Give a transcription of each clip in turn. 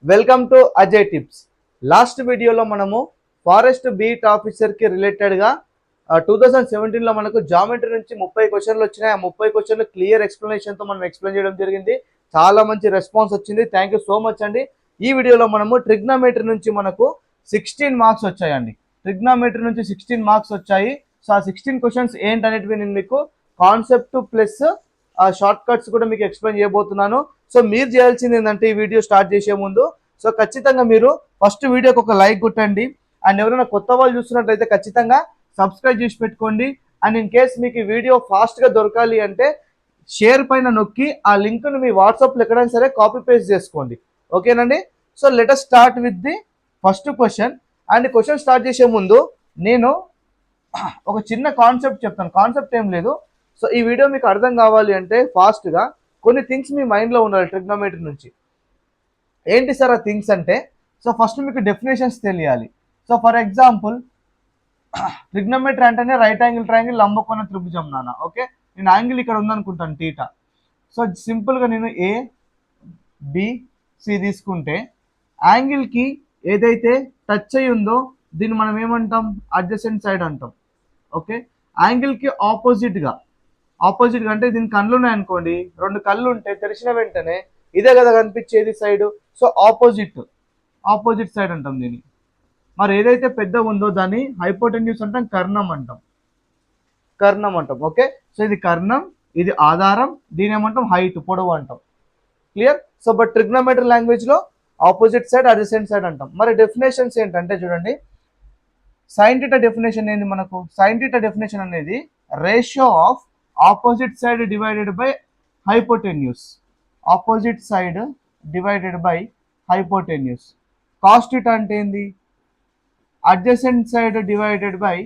Welcome to Ajay tips. Last వీడియోలో మనము forest beat ఆఫీసర్కి రిలేటెడ్గా 2017లో మనకు జామెట్రీ నుంచి 30 క్వశ్చన్లు వచ్చినాయి. ఆ 30 క్వశ్చన్లు క్లియర్ ఎక్స్ప్లెనేషన్తో మనం ఎక్స్ప్లెయిన్ చేయడం జరిగింది. చాలా మంచి రెస్పాన్స్ వచ్చింది. థ్యాంక్ యూ సో మచ్ అండి. ఈ వీడియోలో మనము ట్రిగ్నోమెట్రీ నుంచి మనకు 16 మార్క్స్ వచ్చాయండి. ట్రిగ్నోమెట్రీ నుంచి 16 మార్క్స్ వచ్చాయి. సో ఆ 16 క్వశ్చన్స్ ఏంటనేటివి నేను మీకు కాన్సెప్ట్ ప్లస్ షార్ట్ కట్స్ కూడా మీకు ఎక్స్ప్లెయిన్ చేయబోతున్నాను. సో మీరు చేయాల్సింది ఏంటంటే ఈ వీడియో స్టార్ట్ చేసే ముందు సో ఖచ్చితంగా మీరు ఫస్ట్ వీడియోకి ఒక లైక్ కొట్టండి. అండ్ ఎవరైనా కొత్త వాళ్ళు చూస్తున్నట్లయితే ఖచ్చితంగా సబ్స్క్రైబ్ చేసి పెట్టుకోండి. అండ్ ఇన్ కేస్ మీకు ఈ వీడియో ఫాస్ట్గా దొరకాలి అంటే షేర్ పైన నొక్కి ఆ లింక్ను మీ వాట్సాప్లో ఎక్కడైనా సరే కాపీ పేస్ట్ చేసుకోండి. ఓకేనండి. So let us start with the first question. And question start చేసే ముందు నేను ఒక చిన్న కాన్సెప్ట్ చెప్తాను. కాన్సెప్ట్ ఏం లేదు. సో ఈ వీడియో మీకు అర్థం కావాలి అంటే ఫాస్ట్గా కొన్ని థింగ్స్ మీ మైండ్లో ఉండాలి ట్రిగ్నోమెట్రీ నుంచి. ఏంటి సార్ ఆ థింగ్స్ అంటే, సో ఫస్ట్ మీకు డెఫినేషన్స్ తెలియాలి. సో ఫర్ ఎగ్జాంపుల్ ట్రిగ్నోమెట్రీ అంటేనే రైట్ యాంగిల్ ట్రయాంగిల్ లంబకోణ త్రిభుజం నాన్న. ఓకే, నేను యాంగిల్ ఇక్కడ ఉందనుకుంటాను టీటా. సో సింపుల్గా నేను ఏ బి సి తీసుకుంటే యాంగిల్కి ఏదైతే టచ్ అయి ఉందో దీన్ని మనం ఏమంటాం, అడ్జసెంట్ సైడ్ అంటాం. ఓకే, యాంగిల్కి ఆపోజిట్గా అంటే దీని కళ్ళు ఉన్నాయనుకోండి, రెండు కళ్ళు ఉంటే తెరిచిన వెంటనే ఇదే కదా కనిపించేది సైడ్. సో ఆపోజిట్ సైడ్ అంటాం దీన్ని. మరి ఏదైతే పెద్ద ఉందో దాన్ని హైపోటెన్యూస్ అంటాం, కర్ణం అంటాం. ఓకే, సో ఇది కర్ణం, ఇది ఆధారం, దీని ఏమంటాం హైట్, పొడవు అంటాం. క్లియర్. సో బట్ ట్రిగ్నోమెట్రీ లాంగ్వేజ్లో ఆపోజిట్ సైడ్ అడ్జసెంట్ సైడ్ అంటాం. మరి డెఫినేషన్స్ ఏంటంటే చూడండి, సైన్ థీటా డెఫినేషన్ ఏంది మనకు? సైన్ థీటా డెఫినేషన్ అనేది ratio of opposite side divided by hypotenuse. Opposite side divided by hypotenuse. Cos theta అంటే ఏంది? Adjacent side divided by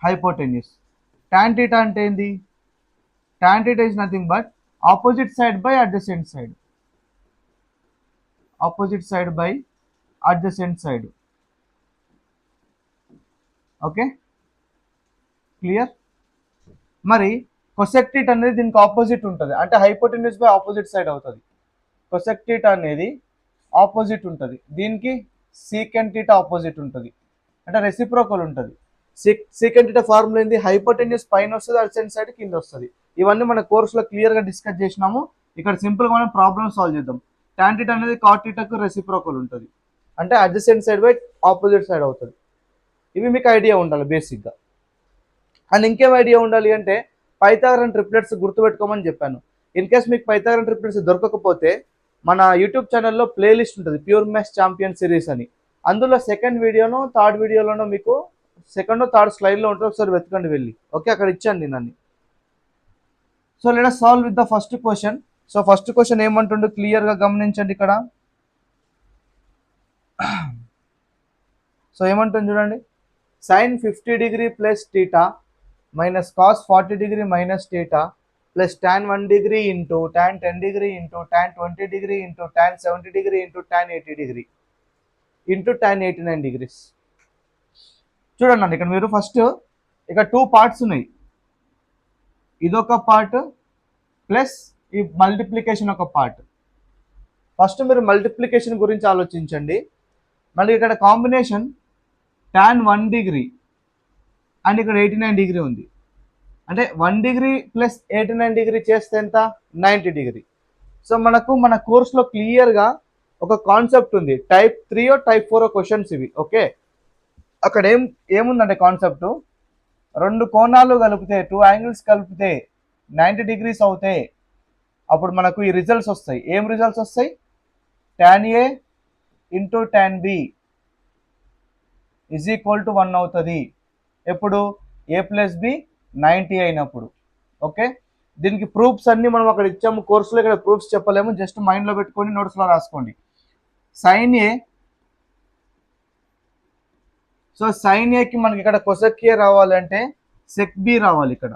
hypotenuse. Tan theta అంటే ఏంది? Tan theta is nothing but opposite side by adjacent side. Opposite side by adjacent side. Okay, clear. మరి cosec theta అనేది దీనికి opposite ఉంటుంది, అంటే hypotenuse by opposite side అవుతుంది. Cosec theta అనేది opposite ఉంటుంది, దీనికి సీకెంట్ థీటా ఆపోజిట్ ఉంటుంది, అంటే రెసిప్రోకల్ ఉంటుంది. సీకెంట్ థీటా ఫార్ములా ఏంది? హైపోటెన్యూస్ పైన వస్తుంది, అడ్జసెంట్ సైడ్ కింద వస్తుంది. ఇవన్నీ మన కోర్సులో క్లియర్గా డిస్కస్ చేసినాము. ఇక్కడ సింపుల్గా మనం ప్రాబ్లమ్ సాల్వ్ చేద్దాం. టాన్ థీటా అనేది కాట్ థీటాకు రెసిప్రోకల్ ఉంటుంది, అంటే adjacent side by opposite side అవుతుంది. ఇవి మీకు ఐడియా ఉండాలి బేసిక్గా. అండ్ ఇంకేం ఐడియా ఉండాలి అంటే పైథాగరన్ ట్రిప్లెట్స్ గుర్తుపెట్టుకోమని చెప్పాను. ఇన్ కేస్ మీకు పైథాగరన్ ట్రిప్లెట్స్ దొరకకపోతే మన యూట్యూబ్ ఛానల్లో ప్లేలిస్ట్ ఉంటుంది, ప్యూర్ మ్యాథ్స్ ఛాంపియన్ సిరీస్ అని. అందులో సెకండ్ వీడియోనో థర్డ్ వీడియోలోనో మీకు సెకండ్ థర్డ్ స్లైడ్లో ఉంటుంది, ఒకసారి వెతకండి వెళ్ళి. ఓకే, అక్కడ ఇచ్చాను నన్ను. So let us solve with the first question. So first question ఏమంటుండో క్లియర్గా గమనించండి ఇక్కడ. సో ఏమంటుంది చూడండి, sin 50 degree plus theta minus cos 40 degree minus theta plus tan 1 degree into tan 10 degree into tan 20 degree into tan 70 degree into tan 80 degree into tan 89 degrees. చూడండి అండి, ఇక్కడ మీరు ఫస్ట్ ఇక్కడ 2 పార్ట్స్ ఉన్నాయి. ఇదొక పార్ట్ ప్లస్ ఈ multiplication ఒక part. First మీరు మల్టిప్లికేషన్ గురించి ఆలోచించండి. మళ్ళీ ఇక్కడ కాంబినేషన్ tan 1 degree అండ్ ఇక్కడ 89 degree ఉంది, అంటే 1 degree ప్లస్ 89 degree చేస్తే ఎంత? 90 degree. సో మనకు మన కోర్సులో క్లియర్గా ఒక కాన్సెప్ట్ ఉంది, టైప్ 3 టైప్ 4 క్వశ్చన్స్ ఇవి. ఓకే, అక్కడ ఏముందంటే కాన్సెప్ట్, రెండు కోణాలు కలిపితే, 2 యాంగిల్స్ కలిపితే 90 degrees అవుతే అప్పుడు మనకు ఈ రిజల్ట్స్ వస్తాయి. ఏం రిజల్ట్స్ వస్తాయి? tan A into tan B is equal to 1 అవుతుంది. ఎప్పుడు? A ప్లస్ B 90 అయినప్పుడు. ఓకే, దీనికి ప్రూఫ్స్ అన్నీ మనం అక్కడ ఇచ్చాము కోర్సులో, ఇక్కడ ప్రూఫ్స్ చెప్పలేము, జస్ట్ మైండ్లో పెట్టుకొని నోట్స్లో రాసుకోండి. సైన్ ఏ, సో సైన్ ఏకి మనకి ఇక్కడ కొసెక్ ఏ రావాలంటే సెక్ బి రావాలి. ఇక్కడ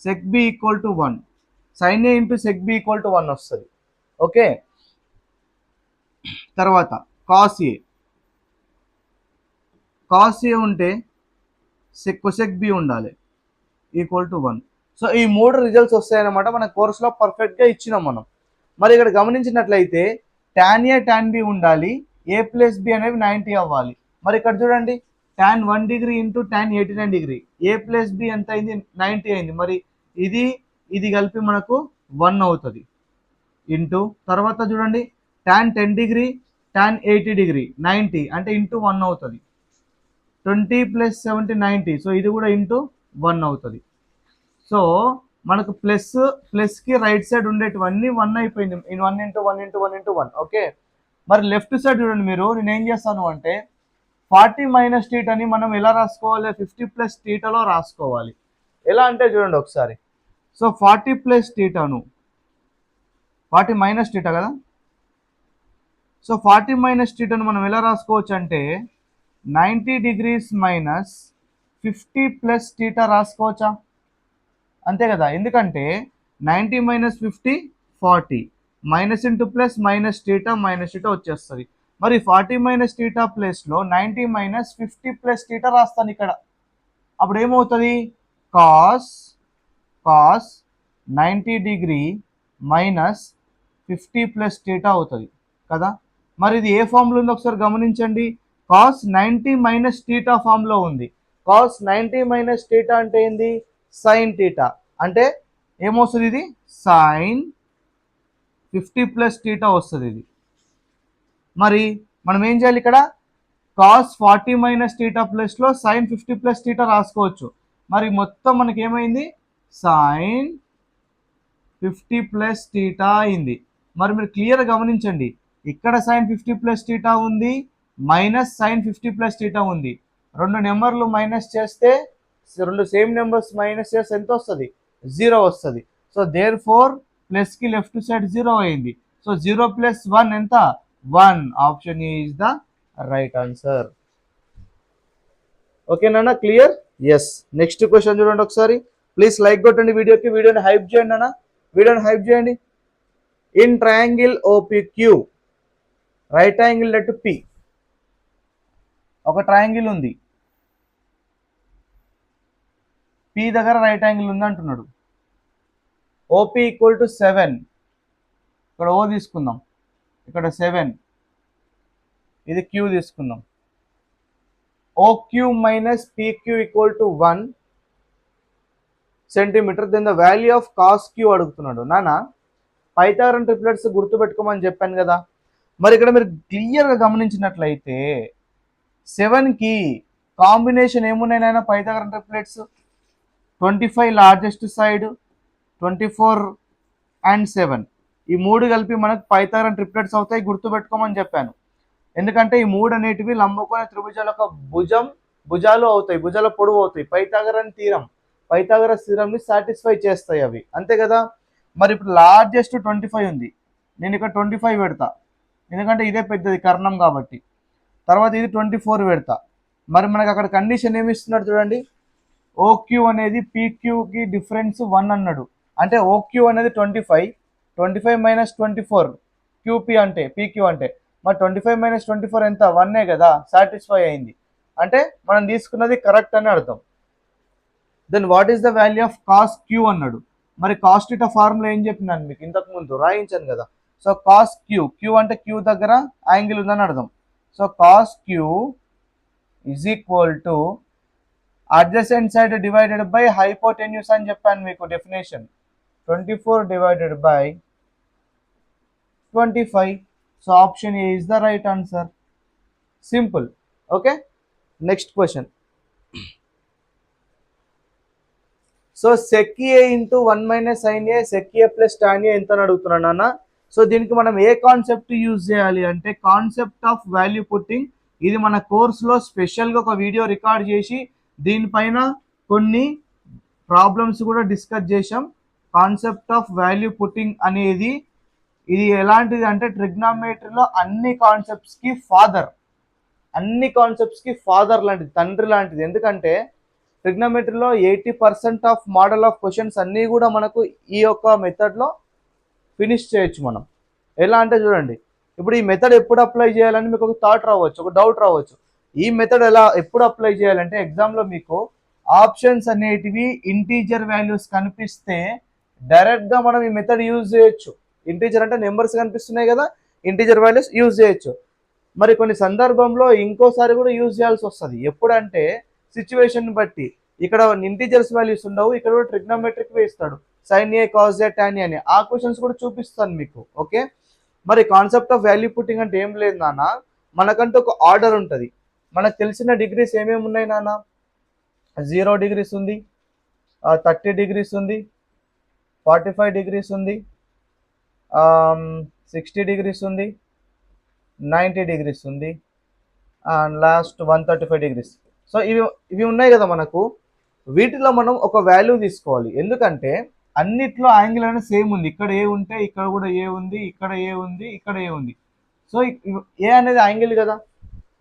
sec B equal to 1, sine A into sec B equal to 1 వస్తుంది. ఓకే, తర్వాత కాస్ ఏ ఉంటే కొసెక్ బి ఉండాలి, ఈక్వల్ టు 1. సో ఈ 3 రిజల్ట్స్ వస్తాయన్నమాట మన కోర్సులో పర్ఫెక్ట్గా ఇచ్చినాం మనం. మరి ఇక్కడ గమనించినట్లయితే tan A tan B ఉండాలి, A ప్లస్ B అనేవి 90 అవ్వాలి. మరి ఇక్కడ చూడండి tan 1 degree into tan 89 degree, A plus B ఎంత అయింది 90 అయింది. మరి ఇది కలిపి మనకు 1 అవుతుంది ఇంటూ తర్వాత చూడండి tan 10 డిగ్రీ tan 80 డిగ్రీ 90 అంటే ఇంటూ 1 అవుతుంది. 20 ప్లస్ 70 90, సో ఇది కూడా ఇంటూ 1 అవుతుంది. సో మనకు ప్లస్కి రైట్ సైడ్ ఉండేటివన్నీ 1 అయిపోయింది. 1 ఇంటూ 1 ఇంటూ 1 ఇంటూ 1. ఓకే, మరి లెఫ్ట్ సైడ్ చూడండి మీరు, నేను ఏం చేస్తాను అంటే 40 మైనస్ టీటాని మనం ఎలా రాసుకోవాలి, 50 ప్లస్ టీటాలో రాసుకోవాలి. ఎలా అంటే చూడండి ఒకసారి, సో 40 ప్లస్ టీటాను 40 మైనస్ టీటా కదా, సో 40 మైనస్ టీటాను మనం ఎలా రాసుకోవచ్చు అంటే 90 డిగ్రీస్ మైనస్ 50 ప్లస్ టీటా రాసుకోవచ్చా, అంతే కదా. ఎందుకంటే 90 minus 50 40, minus into plus minus theta వచ్చేస్తుంది. మరి 40 మైనస్ టీటా ప్లస్లో 90 మైనస్ 50 ప్లస్ టీటా రాస్తాను ఇక్కడ. అప్పుడు ఏమవుతుంది, cos 90 degree minus 50 plus theta అవుతుంది కదా. మరి ఇది ఏ ఫామ్లో ఉంది ఒకసారి గమనించండి, కాస్ 90 మైనస్ టీటా ఫామ్లో ఉంది. కాస్ 90 మైనస్ టీటా అంటే ఏంది, సైన్ టీటా. అంటే ఏమొస్తుంది, ఇది సైన్ 50 ప్లస్ టీటా వస్తుంది ఇది. మరి మనం ఏం చేయాలి, ఇక్కడ కాస్ 40 మైనస్ టీటా ప్లస్లో సైన్ 50 ప్లస్ టీటా రాసుకోవచ్చు. మరి మొత్తం మనకి ఏమైంది, సైన్ 50 ప్లస్ టీటా అయింది. మరి మీరు క్లియర్ గమనించండి, ఇక్కడ సైన్ 50 ప్లస్ టీటా ఉంది, మైనస్ సైన్ 50 ప్లస్ టీటా ఉంది. రెండు నెంబర్లు మైనస్ చేస్తే, రెండు సేమ్ నెంబర్స్ మైనస్ చేస్తే ఎంత వస్తుంది, 0 వస్తుంది. సో దేర్ ఫోర్ ప్లస్కి లెఫ్ట్ సైడ్ 0 అయింది. సో 0 ప్లస్ 1 ఎంత, 1. Option A is the right answer. ఓకేనా, క్లియర్? ఎస్. నెక్స్ట్ క్వశ్చన్ చూడండి ఒకసారి. ప్లీజ్ లైక్ కొట్టండి వీడియోకి, వీడియోని హైప్ చేయండి అన్న, వీడియోని హైప్ చేయండి. In triangle OPQ right angle at P, ఒక ట్రయాంగిల్ ఉంది, పి దగ్గర రైట్ యాంగిల్ ఉంది అంటున్నాడు. ఓపి ఈక్వల్ టు 7, ఇక్కడ ఓ తీసుకుందాం, ఇక్కడ 7, ఇది క్యూ తీసుకుందాం. OQ minus PQ equal to 1 centimetre. Then the value of cos Q అడుగుతున్నాడు. నానా పైథాగరన్ ట్రిప్లెట్స్ గుర్తుపెట్టుకోమని చెప్పాను కదా. మరి ఇక్కడ మీరు క్లియర్గా గమనించినట్లయితే 7కి కాంబినేషన్ ఏమున్నాయి నాయన, Pythagorean triplets 25 largest side, 24 and 7, ఈ మూడు కలిపి మనకు పైథాగరన్ ట్రిప్లెట్స్ అవుతాయి, గుర్తుపెట్టుకోమని చెప్పాను. ఎందుకంటే ఈ మూడు అనేటివి లంబకోణ త్రిభుజాల యొక్క భుజాలు అవుతాయి, భుజాల పొడవు అవుతాయి. పైథాగరస్ థీరంని సాటిస్ఫై చేస్తాయి అవి, అంతే కదా. మరి ఇప్పుడు లార్జెస్ట్ 25 ఉంది, నేను ఇక్కడ 25 పెడతా, ఎందుకంటే ఇదే పెద్దది కర్ణం కాబట్టి. తర్వాత ఇది 24 పెడతా. మరి మనకు అక్కడ కండిషన్ ఏమి ఇస్తున్నాడు చూడండి, ఓక్యూ అనేది పీక్యూకి డిఫరెన్స్ 1 అన్నాడు. అంటే ఓక్యూ అనేది 25 మైనస్ 24 క్యూపీ అంటే పీక్యూ అంటే, మరి 25 మైనస్ 24 ఎంత, 1 కదా, సాటిస్ఫై అయింది. అంటే మనం తీసుకున్నది కరెక్ట్ అని అర్థం. Then what is the value of cos Q అన్నాడు. మరి కాస్ టీటా ఫార్ములా ఏం చెప్పినాను మీకు ఇంతకు ముందు రాయించాను కదా. సో కాస్ క్యూ అంటే క్యూ దగ్గర యాంగిల్ ఉందని అర్థం. So cos Q is equal to adjacent side divided by hypotenuse అని చెప్పాను మీకు definition. 24 divided by 25. So option A is the right answer. Simple. Okay, next question. So sec a into 1 minus sin a sec a plus tan a ఎంత అని అడుగుతున్నాను నాన్న. So దీనికి మనం ఏ concept use చేయాలి అంటే కాన్సెప్ట్ ఆఫ్ వాల్యూ పుట్టింగ్. ఇది మన కోర్సులో స్పెషల్గా ఒక వీడియో రికార్డ్ చేసి దీనిపైన కొన్ని ప్రాబ్లమ్స్ కూడా డిస్కస్ చేసాం. కాన్సెప్ట్ ఆఫ్ వాల్యూ పుట్టింగ్ అనేది ఇది ఎలాంటిది అంటే ట్రిగ్నామెట్రీలో అన్ని కాన్సెప్ట్స్కి ఫాదర్ లాంటిది, తండ్రి లాంటిది. ఎందుకంటే ట్రిగ్నామెట్రీలో 80% ఆఫ్ మోడల్ ఆఫ్ క్వశ్చన్స్ అన్నీ కూడా మనకు ఈ యొక్క మెథడ్లో ఫినిష్ చేయొచ్చు మనం. ఎలా అంటే చూడండి, ఇప్పుడు ఈ మెథడ్ ఎప్పుడు అప్లై చేయాలని మీకు ఒక థాట్ రావచ్చు, ఒక డౌట్ రావచ్చు. ఈ మెథడ్ ఎప్పుడు అప్లై చేయాలంటే ఎగ్జామ్లో మీకు ఆప్షన్స్ అనేటివి ఇంటీజర్ వాల్యూస్ కనిపిస్తే డైరెక్ట్గా మనం ఈ మెథడ్ యూజ్ చేయొచ్చు. ఇంటీజర్ అంటే నెంబర్స్ కనిపిస్తున్నాయి కదా, ఇంటీజర్ వాల్యూస్ యూజ్ చేయొచ్చు. మరి కొన్ని సందర్భంలో ఇంకోసారి కూడా యూజ్ చేయాల్సి వస్తుంది. ఎప్పుడంటే సిచ్యువేషన్ బట్టి. ఇక్కడ ఇంటీజర్స్ వాల్యూస్ ఉండవు, ఇక్కడ కూడా ట్రిగ్నోమెట్రిక్ ఇస్తాడు, sine A cos A tan A అని. ఆ క్వశ్చన్స్ కూడా చూపిస్తాను మీకు. ఓకే, మరి కాన్సెప్ట్ ఆఫ్ వాల్యూ పుట్టింగ్ అంటే ఏం లేదు నాన్న, మనకంటూ ఒక ఆర్డర్ ఉంటుంది. మనకు తెలిసిన డిగ్రీస్ ఏమేమి ఉన్నాయి నాన్న? 0 degrees ఉంది, 30 degrees ఉంది, 45 degrees ఉంది, 60 degrees ఉంది, 90 degrees ఉంది, అండ్ లాస్ట్ 135 degrees. సో ఇవి ఇవి ఉన్నాయి కదా మనకు. వీటిలో మనం ఒక వాల్యూ తీసుకోవాలి, ఎందుకంటే అన్నిట్లో యాంగిల్ అనేది సేమ్ ఉంది. ఇక్కడ ఏ ఉంటే ఇక్కడ కూడా ఏ ఉంది, ఇక్కడ ఏ ఉంది, ఇక్కడ ఏ ఉంది. సో ఏ అనేది యాంగిల్ కదా,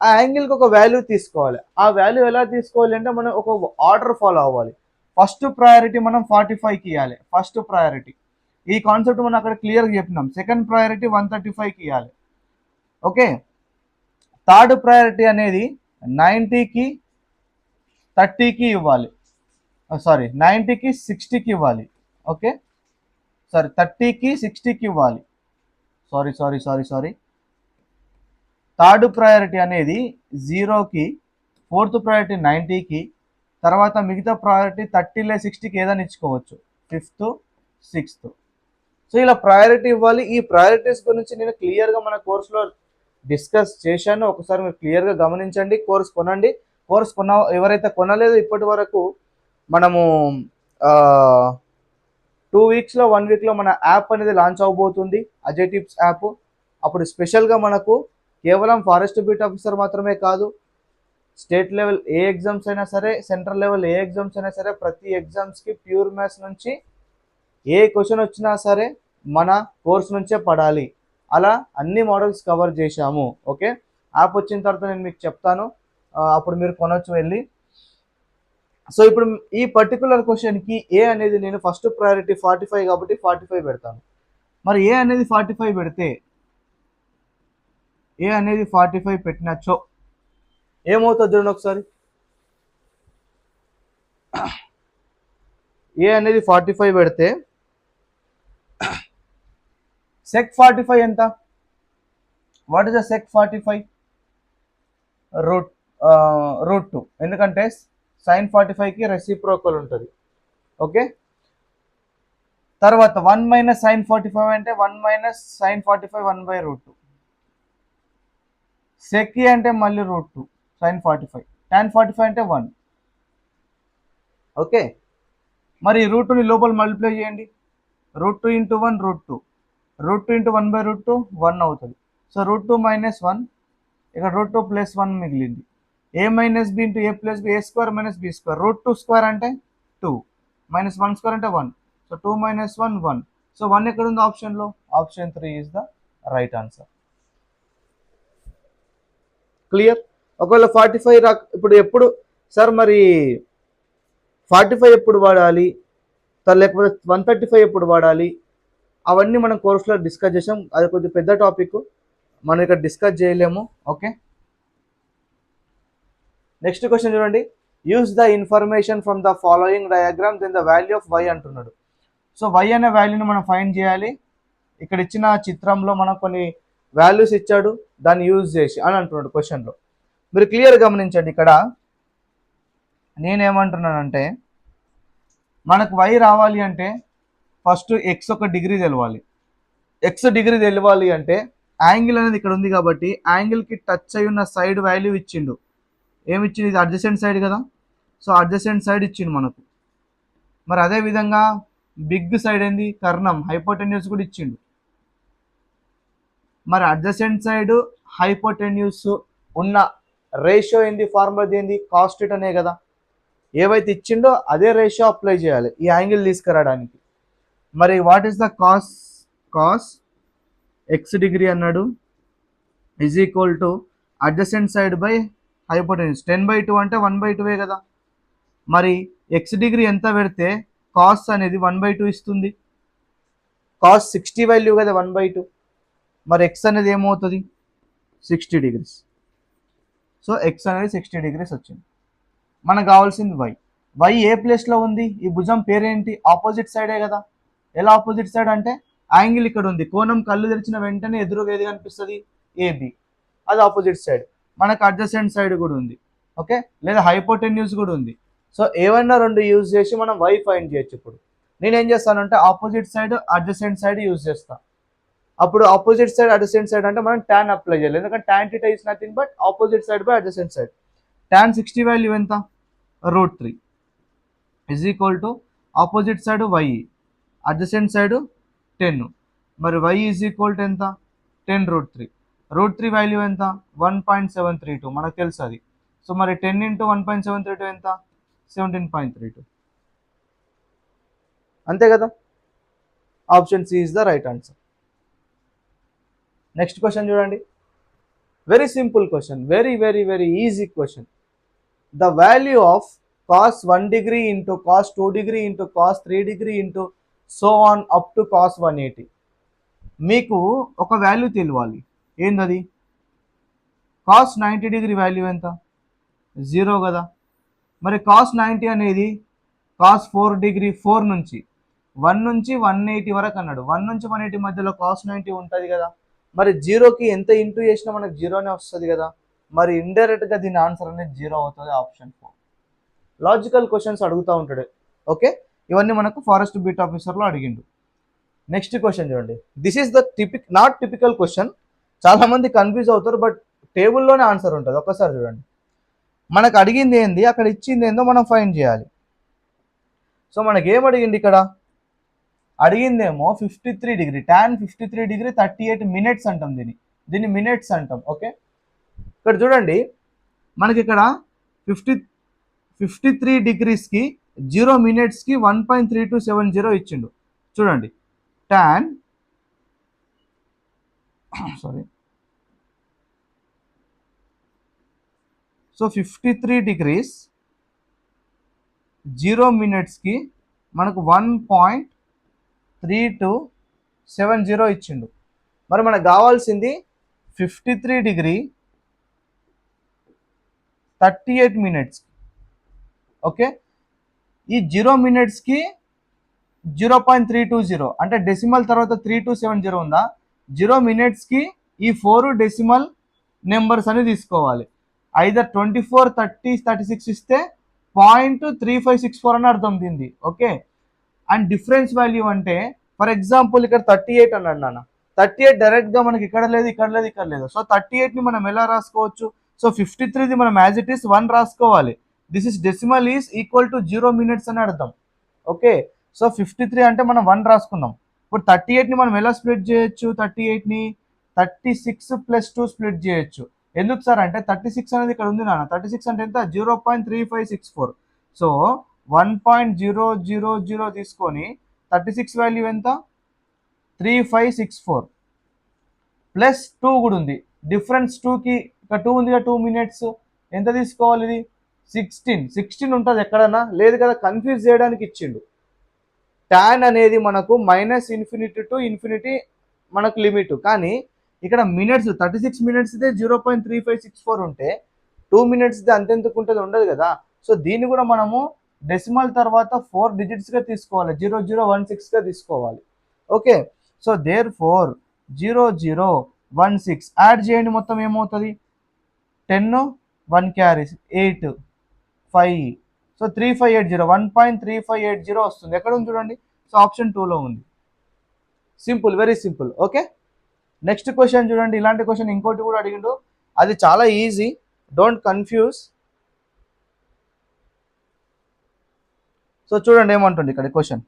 ఆ యాంగిల్కి ఒక వాల్యూ తీసుకోవాలి. ఆ వాల్యూ ఎలా తీసుకోవాలి అంటే మనం ఒక ఆర్డర్ ఫాలో అవ్వాలి. ఫస్ట్ ప్రయారిటీ మనం 45కి ఇవ్వాలి, ఫస్ట్ ప్రయారిటీ. ఈ కాన్సెప్ట్ మనం అక్కడ క్లియర్గా చెప్పినాం. సెకండ్ ప్రయారిటీ 135కి ఇవ్వాలి. ఓకే, థర్డ్ ప్రయారిటీ అనేది 90కి 30కి ఇవ్వాలి, సారీ 90కి 60కి ఇవ్వాలి. ఓకే, సారీ 30కి 60కి ఇవ్వాలి. Sorry sorry sorry sorry third priority అనేది 0కి, ఫోర్త్ ప్రయారిటీ 90కి, తర్వాత మిగతా ప్రయారిటీ 30 60కి ఏదైనా ఇచ్చుకోవచ్చు, 5th 6th. సో ఇలా ప్రయారిటీ ఇవ్వాలి. ఈ ప్రయారిటీస్ గురించి నేను క్లియర్గా మన కోర్సులో డిస్కస్ చేశాను. ఒకసారి మీరు క్లియర్గా గమనించండి. కోర్స్ కొనండి. కోర్స్ ఎవరైతే కొనలేదో ఇప్పటి వరకు మనము 2 weeksలో 1 weekలో మన యాప్ అనేది లాంచ్ అవబోతుంది, అజయ్ టిప్స్ యాప్. అప్పుడు స్పెషల్గా మనకు కేవలం ఫారెస్ట్ బీట్ ఆఫీసర్ మాత్రమే కాదు, స్టేట్ లెవెల్ ఏ ఎగ్జామ్స్ అయినా సరే, సెంట్రల్ లెవెల్ ఏ ఎగ్జామ్స్ అయినా సరే, ప్రతి ఎగ్జామ్స్కి ప్యూర్ మ్యాథ్స్ నుంచి ఏ క్వశ్చన్ వచ్చినా సరే మన కోర్స్ నుంచే పడాలి. అలా అన్ని మోడల్స్ కవర్ చేశాము. ఓకే, యాప్ వచ్చిన తర్వాత నేను మీకు చెప్తాను, అప్పుడు మీరు కొనవచ్చు వెళ్ళి. సో ఇప్పుడు ఈ పర్టికులర్ క్వశ్చన్కి ఏ అనేది నేను ఫస్ట్ ప్రయారిటీ 45 కాబట్టి 45 పెడతాను. మరి ఏ అనేది 45 పెడితే, ఏ అనేది 45 పెట్టినచ్చో ఏమవుతుంది చూడండి ఒకసారి. ఏ అనేది 45 పెడితే sec 45 ఎంత? What is the sec 45? Root 2, ఎందుకంటే sin 45కి రెసిప్రోకల్ ఉంటుంది. ఓకే, తర్వాత 1 - sin 45 అంటే 1 - sin 45 1/√2. sec అంటే మళ్ళీ √2 sin 45, tan 45 అంటే 1. ఓకే, మరి √2ని లోపల మల్టిప్లై చేయండి. √2 × 1 √2, √2 × 1/√2 1 అవుతుంది. సో √2 - 1, ఇక్కడ √2 + 1 మిగిలింది. a - b × a + b, a² - b². √2 square అంటే 2, -1 స్క్వేర్ అంటే 1. సో 2 - 1 1. సో 1 ఎక్కడ ఉంది ఆప్షన్లో? Option 3 is the right answer. Clear? ఒకవేళ 45 ఇప్పుడు ఎప్పుడు సార్ మరి 45 ఎప్పుడు వాడాలి, లేకపోతే 135 ఎప్పుడు వాడాలి, అవన్నీ మనం కోర్సులో డిస్కస్ చేసాం. అది కొద్దిగా పెద్ద టాపిక్, మనం ఇక్కడ డిస్కస్ చేయలేము. ఓకే, నెక్స్ట్ క్వశ్చన్ చూడండి. Use the information from the following diagram then the value of y అంటున్నాడు. సో y అనే వాల్యూని మనం ఫైండ్ చేయాలి. ఇక్కడ ఇచ్చిన చిత్రంలో మనం కొన్ని వాల్యూస్ ఇచ్చాడు, దాన్ని యూజ్ చేసి అని అంటున్నాడు క్వశ్చన్లో. మీరు క్లియర్ గమనించండి. ఇక్కడ నేనేమంటున్నానంటే మనకు y రావాలి అంటే ఫస్ట్ x ఒక డిగ్రీ తెలవాలి. x డిగ్రీ తెలవాలి అంటే యాంగిల్ అనేది ఇక్కడ ఉంది కాబట్టి యాంగిల్కి టచ్ అయి ఉన్న సైడ్ వాల్యూ ఇచ్చిండు. ఏమిచ్చింది? ఇది అడ్జసెంట్ సైడ్ కదా, సో అడ్జసెంట్ సైడ్ ఇచ్చిండు మనకు. మరి అదేవిధంగా బిగ్ సైడ్ ఏంది? కర్ణం, హైపోటెన్యూస్ కూడా ఇచ్చిండు. మరి అడ్జసెంట్ సైడ్ హైపోటెన్యూస్ ఉన్న రేషియో ఏంది? ఫార్ములా ఏంది? కాస్ట్ ఇట్ అనే కదా. ఏవైతే ఇచ్చిండో అదే రేషియో అప్లై చేయాలి ఈ యాంగిల్ తీసుకురావడానికి. మరి what is the cos x degree అన్నాడు is equal to adjacent side by hypotenuse. 10/2 అంటే 1/2 కదా. మరి x డిగ్రీ ఎంత పెడితే కాస్ అనేది 1/2 ఇస్తుంది? కాస్ 60 వాల్యూ కదా 1/2. మరి x అనేది ఏమవుతుంది? 60 degrees. సో x అనేది 60 degrees వచ్చింది. మనకు కావాల్సింది y ఏ ప్లేస్లో ఉంది? ఈ భుజం పేరేంటి? ఆపోజిట్ సైడే కదా. ఎలా ఆపోజిట్ సైడ్ అంటే యాంగిల్ ఇక్కడ ఉంది, కోణం కళ్ళు తెరిచిన వెంటనే ఎదురుగా ఏది కనిపిస్తుంది, ఏబి, అది ఆపోజిట్ సైడ్. మనకు అడ్జసెంట్ సైడ్ కూడా ఉంది, ఓకే, లేదా హైపోటెన్యూస్ కూడా ఉంది. సో ఏవైనా రెండు యూజ్ చేసి మనం వై ఫైండ్ చేయొచ్చు. ఇప్పుడు నేనేం చేస్తానంటే opposite side adjacent side use చేస్తాను. అప్పుడు ఆపోజిట్ సైడ్ అడ్జసెంట్ సైడ్ అంటే మనం tan అప్లై చేయాలి, ఎందుకంటే tan θ is nothing but opposite side by adjacent side. tan 60 value ఎంత, √3 is equal to opposite side y, adjacent side 10, మరి y ఈజ్ ఈక్వల్ టు ఎంత, 10√3. √3 value ఎంత, 1.732, మనకు తెలుసు అది. సో మరి 10 × 1.732 ఎంత, 17.32, అంతే కదా. Option C is the right answer. Next question చూడండి, very simple question, very very very easy question. The value of cos 1 degree into cos 2 degree into cos 3 degree into so on up to cos 180. మీకు ఒక value తెలియాలి, ఏందది, cos 90 degree value ఎంత, 0 కదా. మరి cos 90 అనేది cos 4 degree 4 నుంచి 1 నుంచి 180 వరకు అన్నాడు, 1 నుంచి 180 మధ్యలో cos 90 ఉంటుంది కదా. మరి 0కి ఎంత ఇంటూ చేసినా మనకు 0నే వస్తుంది కదా. మరి ఇండైరెక్ట్గా దీని ఆన్సర్ అనేది 0 అవుతుంది, ఆప్షన్ 4. లాజికల్ క్వశ్చన్స్ అడుగుతూ ఉంటాడు, ఓకే. ఇవన్నీ మనకు ఫారెస్ట్ బీట్ ఆఫీసర్లో అడిగిండు. నెక్స్ట్ క్వశ్చన్ చూడండి, this is the not typical question, చాలామంది కన్ఫ్యూజ్ అవుతారు, బట్ టేబుల్లోనే ఆన్సర్ ఉంటుంది. ఒక్కసారి చూడండి, మనకు అడిగింది ఏంది, అక్కడ ఇచ్చింది ఏందో మనం ఫైండ్ చేయాలి. సో మనకి ఏం అడిగింది ఇక్కడ, అడిగిందేమో 53 డిగ్రీ, tan 53 డిగ్రీ 38 మినిట్స్ అంటాం, దీన్ని మినిట్స్ అంటాం, ఓకే. ఇక్కడ చూడండి, మనకి ఇక్కడ 53 డిగ్రీస్కి 0 మినిట్స్కి 1.3270 ఇచ్చిండు. చూడండి, tan సో 53 డిగ్రీస్ 0 మినిట్స్కి మనకు 1.3270 ఇచ్చిండు. మరి మనకు కావాల్సింది 53 డిగ్రీ 38 మినిట్స్, ఓకే. ఈ 0 మినిట్స్కి 0.320 అంటే డెసిమల్ తర్వాత 3270 ఉందా, 0 మినిట్స్కి ఈ 4 డెసిమల్ నెంబర్స్ అని తీసుకోవాలి. ఐదర్ 24, 30, 36 ఇస్తే 0.3564 అని అర్థం దీన్ని, ఓకే. అండ్ డిఫరెన్స్ వాల్యూ అంటే ఫర్ ఎగ్జాంపుల్ ఇక్కడ 38 అన్నాడు నాన్న, 38 డైరెక్ట్గా మనకి ఇక్కడ లేదు, ఇక్కడ లేదు, ఇక్కడ లేదు. సో 38ని మనం ఎలా రాసుకోవచ్చు, సో 53ది మనం యాజ్ ఇట్ ఈస్ 1 రాసుకోవాలి. This is decimal is equal to 0 minutes అని అర్థం, ఓకే. సో 53 అంటే మనం 1 రాసుకున్నాం. ఇప్పుడు 38ని మనం ఎలా స్ప్లిట్ చేయొచ్చు, 38ని 36 + 2 స్ప్లిట్ చేయొచ్చు. ఎందుకు సార్ అంటే 36 అనేది ఇక్కడ ఉంది నాన్న, 36 అంటే ఎంత, 0.3564. సో 1.000 తీసుకొని 36 వాల్యూ ఎంత, 3564 ప్లస్ 2 కూడా ఉంది, డిఫరెన్స్ 2కి ఇక్కడ 2 ఉంది కదా, 2 మినిట్స్ ఎంత తీసుకోవాలి, ఇది 16 ఉంటుంది ఎక్కడన్నా లేదు కదా, కన్ఫ్యూజ్ చేయడానికి ఇచ్చిండు. tan అనేది మనకు -∞ to ∞ మనకు లిమిట్, కానీ ఇక్కడ మినిట్స్ 36 మినిట్స్దే 0.3564 ఉంటే 2 మినిట్స్ది అంతెందుకు ఉంటుంది, ఉండదు కదా. సో దీన్ని కూడా మనము డెసిమల్ తర్వాత 4 డిజిట్స్గా తీసుకోవాలి, 0016గా తీసుకోవాలి, okay. So there four 0016 add చేయండి, మొత్తం ఏమవుతుంది, 10 1 క్యారీస్ 8 5, సో 3580, 1.3580 వస్తుంది. ఎక్కడ ఉంది చూడండి, సో ఆప్షన్ 2లో ఉంది. Simple, very simple, okay. Next question చూడండి, ఇలాంటి క్వశ్చన్ ఇంకోటి కూడా అడిగిండు, అది చాలా ఈజీ, డోంట్ కన్ఫ్యూజ్. సో చూడండి ఏమంటుంది ఇక్కడ question,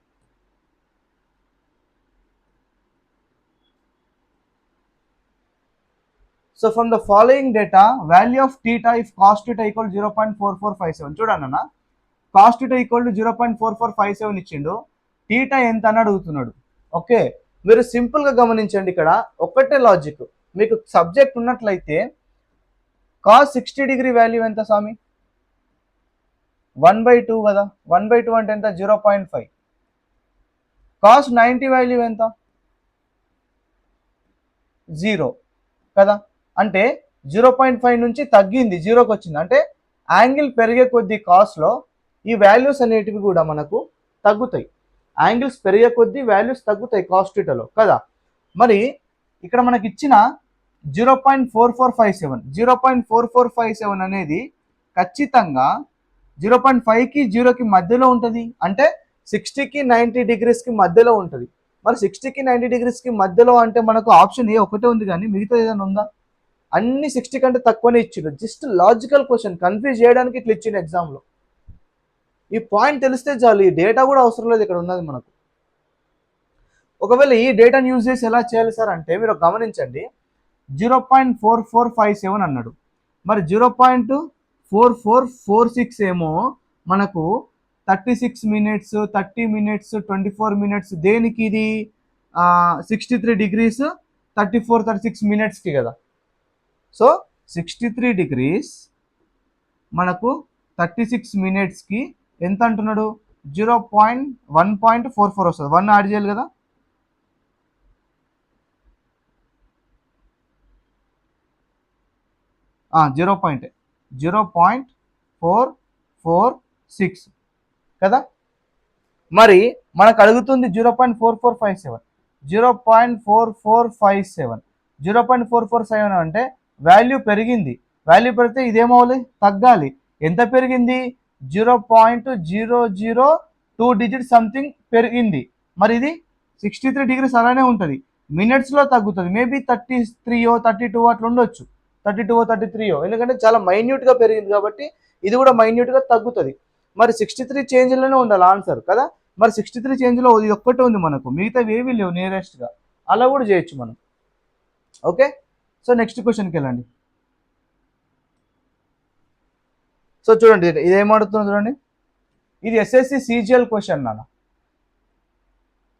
so from the following data value of θ if cos θ equal 0.4457. చూడండి అన్న, cos θ ఈక్వల్ టు 0.4457 ఇచ్చిండు, θ ఎంత అని అడుగుతున్నాడు, ఓకే. మీరు సింపుల్గా గమనించండి, ఇక్కడ ఒకటే లాజిక్, మీకు సబ్జెక్ట్ ఉన్నట్లయితే cos 60 డిగ్రీ వాల్యూ ఎంత స్వామి, 1/2 కదా, 1/2 అంటే ఎంత, 0.5. cos 90 వాల్యూ ఎంత, 0 కదా, అంటే 0.5 నుంచి తగ్గింది, 0కి వచ్చింది, అంటే యాంగిల్ పెరిగే కొద్దీ కాస్ట్లో ఈ వాల్యూస్ అనేటివి కూడా మనకు తగ్గుతాయి. యాంగిల్స్ పెరిగే కొద్దీ వాల్యూస్ తగ్గుతాయి కాస్ థీటాలో కదా. మరి ఇక్కడ మనకి ఇచ్చిన 0.4457 0.4457 అనేది ఖచ్చితంగా 0.5కి 0కి మధ్యలో ఉంటుంది, అంటే 60కి 90 డిగ్రీస్కి మధ్యలో ఉంటుంది. మరి 60కి 90 డిగ్రీస్కి మధ్యలో అంటే మనకు ఆప్షన్ ఏ ఒకటే ఉంది, కానీ మిగతా ఏదైనా ఉందా? అన్ని 60 కంటే తక్కువనే ఇచ్చిండు. జస్ట్ లాజికల్ క్వశ్చన్, కన్ఫ్యూజ్ చేయడానికి ఇట్లా ఇచ్చిండు ఎగ్జామ్లో. ఈ పాయింట్ తెలిస్తే చాలు, ఈ డేటా కూడా అవసరం లేదు ఇక్కడ ఉన్నది మనకు. ఒకవేళ ఈ డేటాను యూజ్ చేసి ఎలా చేయాలి సార్ అంటే మీరు గమనించండి, 0.4457 అన్నాడు, మరి 0.4446 ఏమో మనకు 36 మినిట్స్ 30 మినిట్స్ 24 మినిట్స్, దేనికి ఇది 63 డిగ్రీస్ 36 మినిట్స్కి కదా. సో 63 డిగ్రీస్ మనకు 36 మినిట్స్కి ఎంత అంటున్నాడు? 1.44 వస్తుంది, 1 యాడ్ చేయాలి కదా. జీరో పాయింట్ 446 కదా. మరి మనకు అడుగుతుంది 0.4457 0.4457 అంటే వాల్యూ పెరిగింది. వాల్యూ పెరిగితే ఇదేమవ్వాలి? తగ్గాలి. ఎంత పెరిగింది? 0.002 డిజిట్ సంథింగ్ పెరిగింది. మరి ఇది 63 డిగ్రీస్ అలానే ఉంటుంది, మినిట్స్లో తగ్గుతుంది. మేబీ 33 32 అట్లా ఉండొచ్చు, 32 33, ఎందుకంటే చాలా మైన్యూట్గా పెరిగింది కాబట్టి ఇది కూడా మైన్యూట్గా తగ్గుతుంది. మరి 63 చేంజ్లోనే ఉండాలి ఆన్సర్ కదా. మరి 63 చేంజ్లో ఇది ఒక్కటే ఉంది మనకు, మిగతావి ఏమీ లేవు నియరెస్ట్గా. అలా కూడా చేయొచ్చు మనం. ఓకే, సో నెక్స్ట్ క్వశ్చన్కి వెళ్ళండి. సో చూడండి, ఇదేమడుగుతుంది చూడండి, ఇది ఎస్ఎస్సి సిజిఎల్ క్వశ్చన్ నాన్న.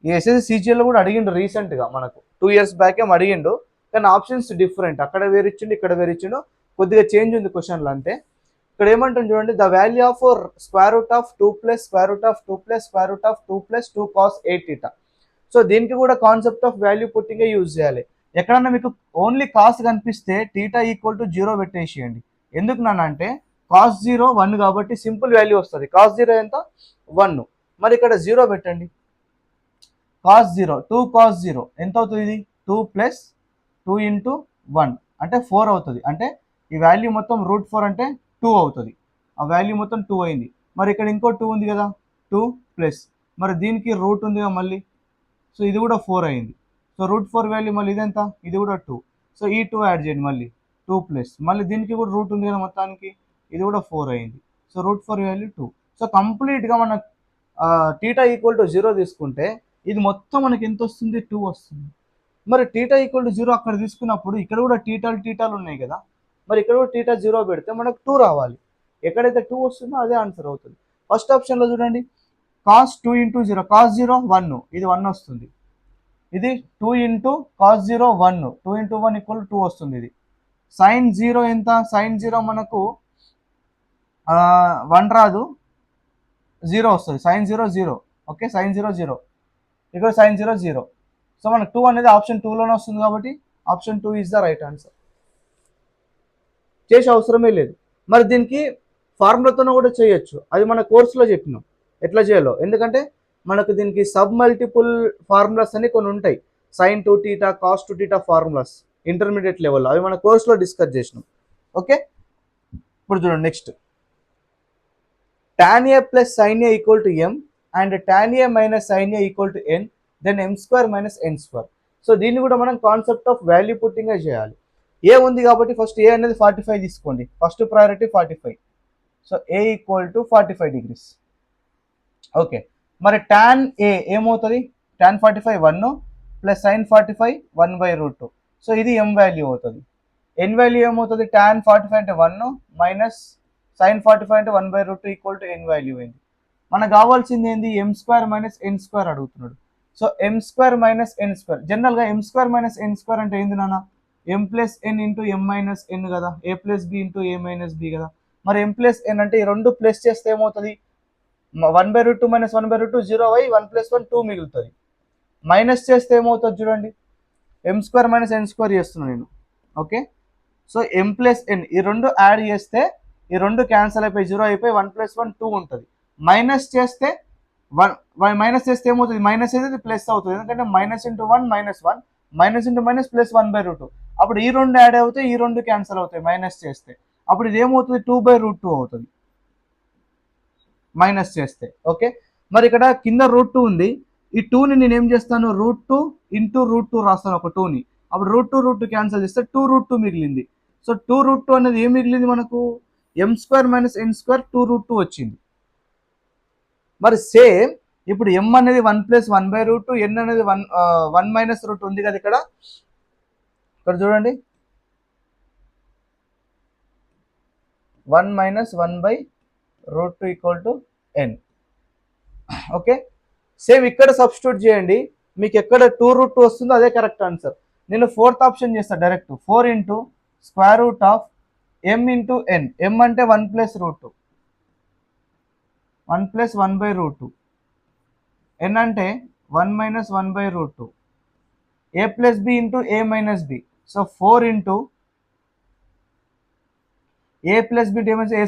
ఈ ఎస్ఎస్సి సిజిఎల్ కూడా అడిగిండు రీసెంట్గా, మనకు 2 years బ్యాక్ ఏం అడిగిండు, కానీ ఆప్షన్స్ డిఫరెంట్, అక్కడ వేరిచ్చిండు ఇక్కడ వేరిచ్చిండు, కొద్దిగా చేంజ్ ఉంది క్వశ్చన్లో. అంటే ఇక్కడ ఏమంటుంది చూడండి, the value of square root of 2 plus square root of 2 plus square root of 2 plus 2 cos 8 θ. So దీనికి కూడా కాన్సెప్ట్ ఆఫ్ వాల్యూ పుట్టింగే యూజ్ చేయాలి. ఎక్కడన్నా మీకు ఓన్లీ కాస్ కనిపిస్తే θ ఈక్వల్ టు 0 పెట్టేసేయండి. ఎందుకు నాన్న అంటే కాస్ 0 1 కాబట్టి సింపుల్ వాల్యూ వస్తుంది. కాస్ 0 ఎంత? 1. మరి ఇక్కడ 0 పెట్టండి. కాస్ 0 2 కాస్ 0 ఎంత అవుతుంది? ఇది 2 ప్లస్ 2 ఇంటూ 1 అంటే 4 అవుతుంది. అంటే ఈ వాల్యూ మొత్తం √4 అంటే 2 అవుతుంది. ఆ వాల్యూ మొత్తం 2 అయింది. మరి ఇక్కడ ఇంకో 2 ఉంది కదా, 2 ప్లస్, మరి దీనికి రూట్ ఉంది కదా మళ్ళీ, సో ఇది కూడా 4 అయింది. సో √4 వాల్యూ మళ్ళీ ఇదెంత? ఇది కూడా 2. సో ఈ 2 యాడ్ చేయండి మళ్ళీ, 2 ప్లస్, మళ్ళీ దీనికి కూడా రూట్ ఉంది కదా మొత్తానికి, ఇది కూడా 4 అయింది. So √4 value 2. సో కంప్లీట్గా మన θ ఈక్వల్ టు 0 తీసుకుంటే ఇది మొత్తం మనకి ఎంత వస్తుంది? 2 వస్తుంది. మరి θ ఈక్వల్ టు 0 అక్కడ తీసుకున్నప్పుడు ఇక్కడ కూడా టీటాలు ఉన్నాయి కదా, మరి ఇక్కడ కూడా θ 0 పెడితే మనకు 2 రావాలి. ఎక్కడైతే 2 వస్తుందో అదే ఆన్సర్ అవుతుంది. ఫస్ట్ ఆప్షన్లో చూడండి, కాస్ 2 ఇంటూ 0, కాస్ 0 1, ఇది 1 వస్తుంది. ఇది 2 ఇంటూ కాస్ 0 1, 2 ఇంటూ 1 ఈక్వల్ 2 వస్తుంది. ఇది సైన్ 0 ఎంత? సైన్ 0 మనకు 1 రాదు, 0 వస్తుంది. సైన్ 0 0, ఓకే, సైన్ 0 0, ఇక్కడ సైన్ 0 0. సో మనకు 2 అనేది ఆప్షన్ 2లోనే వస్తుంది కాబట్టి option 2 is the right answer. చేసే అవసరమే లేదు. మరి దీనికి ఫార్ములాతోనే కూడా చేయొచ్చు, అది మన కోర్సులో చెప్పినాం ఎట్లా చేయాలో. ఎందుకంటే మనకు దీనికి సబ్ మల్టిపుల్ ఫార్ములాస్ అని కొన్ని ఉంటాయి, సైన్ 2θ కాస్ 2θ ఫార్ములాస్ ఇంటర్మీడియట్ లెవెల్లో, అవి మన కోర్సులో డిస్కస్ చేసినాం. ఓకే, ఇప్పుడు చూడండి next, tan a plus sin a equal to m and tan a minus sin a equal to n, then m² minus n². So దీన్ని కూడా మనం కాన్సెప్ట్ ఆఫ్ వాల్యూ పుట్టింగ్ చేయాలి. ఏ ఉంది కాబట్టి ఫస్ట్ ఏ అనేది 45 తీసుకోండి, first priority 45. So A equal to 45 degrees. Okay, మరి tan a ఏమవుతుంది? tan 45 1 plus sin 45 1/√2. సో ఇది m వాల్యూ అవుతుంది. n వాల్యూ ఏమవుతుంది? tan 45 అంటే 1 మైనస్ sin 45 అంటే 1/√2 ఈక్వల్ టు n వాల్యూ అయింది. మనకు కావాల్సింది ఏంది? m² మైనస్ n² అడుగుతున్నాడు. సో m² మైనస్ n², జనరల్గా m² మైనస్ n² అంటే ఏంది నాన్న? m plus n into m minus n కదా, a plus b into a minus b కదా. మరి m ప్లస్ n అంటే ఈ రెండు ప్లస్ చేస్తే ఏమవుతుంది? 1/√2 మైనస్ 1/√2 0 అయ్యి 1 ప్లస్ 1 2 మిగులుతుంది. మైనస్ చేస్తే ఏమవుతుంది చూడండి, m² మైనస్ n² చేస్తున్నాను నేను. Okay, so m plus n ఈ రెండు యాడ్ చేస్తే ఈ రెండు క్యాన్సిల్ అయిపోయి 0 అయిపోయి 1 ప్లస్ 1 2 ఉంటుంది. మైనస్ చేస్తే మైనస్ చేస్తే ఏమవుతుంది, మైనస్ అయితే ప్లస్ అవుతుంది, ఎందుకంటే minus into one minus one, minus into minus plus 1/√2. అప్పుడు ఈ రెండు యాడ్ అవుతాయి, ఈ రెండు క్యాన్సిల్ అవుతాయి మైనస్ చేస్తే. అప్పుడు ఇది ఏమవుతుంది, 2/√2 అవుతుంది మైనస్ చేస్తే. ఓకే, మరి ఇక్కడ కింద √2 ఉంది, ఈ 2ని నేను ఏం చేస్తాను, √2 ఇంటూ √2 రాస్తాను ఒక 2ని. అప్పుడు √2 క్యాన్సిల్ చేస్తే 2√2 మిగిలింది. సో 2√2 అనేది ఏం మిగిలింది మనకు, m² - n² 2√2 వచ్చింది. మరి సేమ్ ఇప్పుడు m అనేది 1 + 1/√2, n అనేది 1 - √2 ఉంది కదా ఇక్కడ చూడండి, 1 - 1/√2 = n. ఓకే, సేమ్ ఇక్కడ సబ్స్టిట్యూట్ చేయండి, మీకు ఎక్కడ 2√2 వస్తుందో అదే కరెక్ట్ ఆన్సర్. నేను ఫోర్త్ ఆప్షన్ చేస్తాను డైరెక్ట్, 4 × m × n. m అంటే 1 + √2, 1 + 1/√2, n అంటే 1 - 1/√2, a + b × a - b. So 4 × a + b × a - a²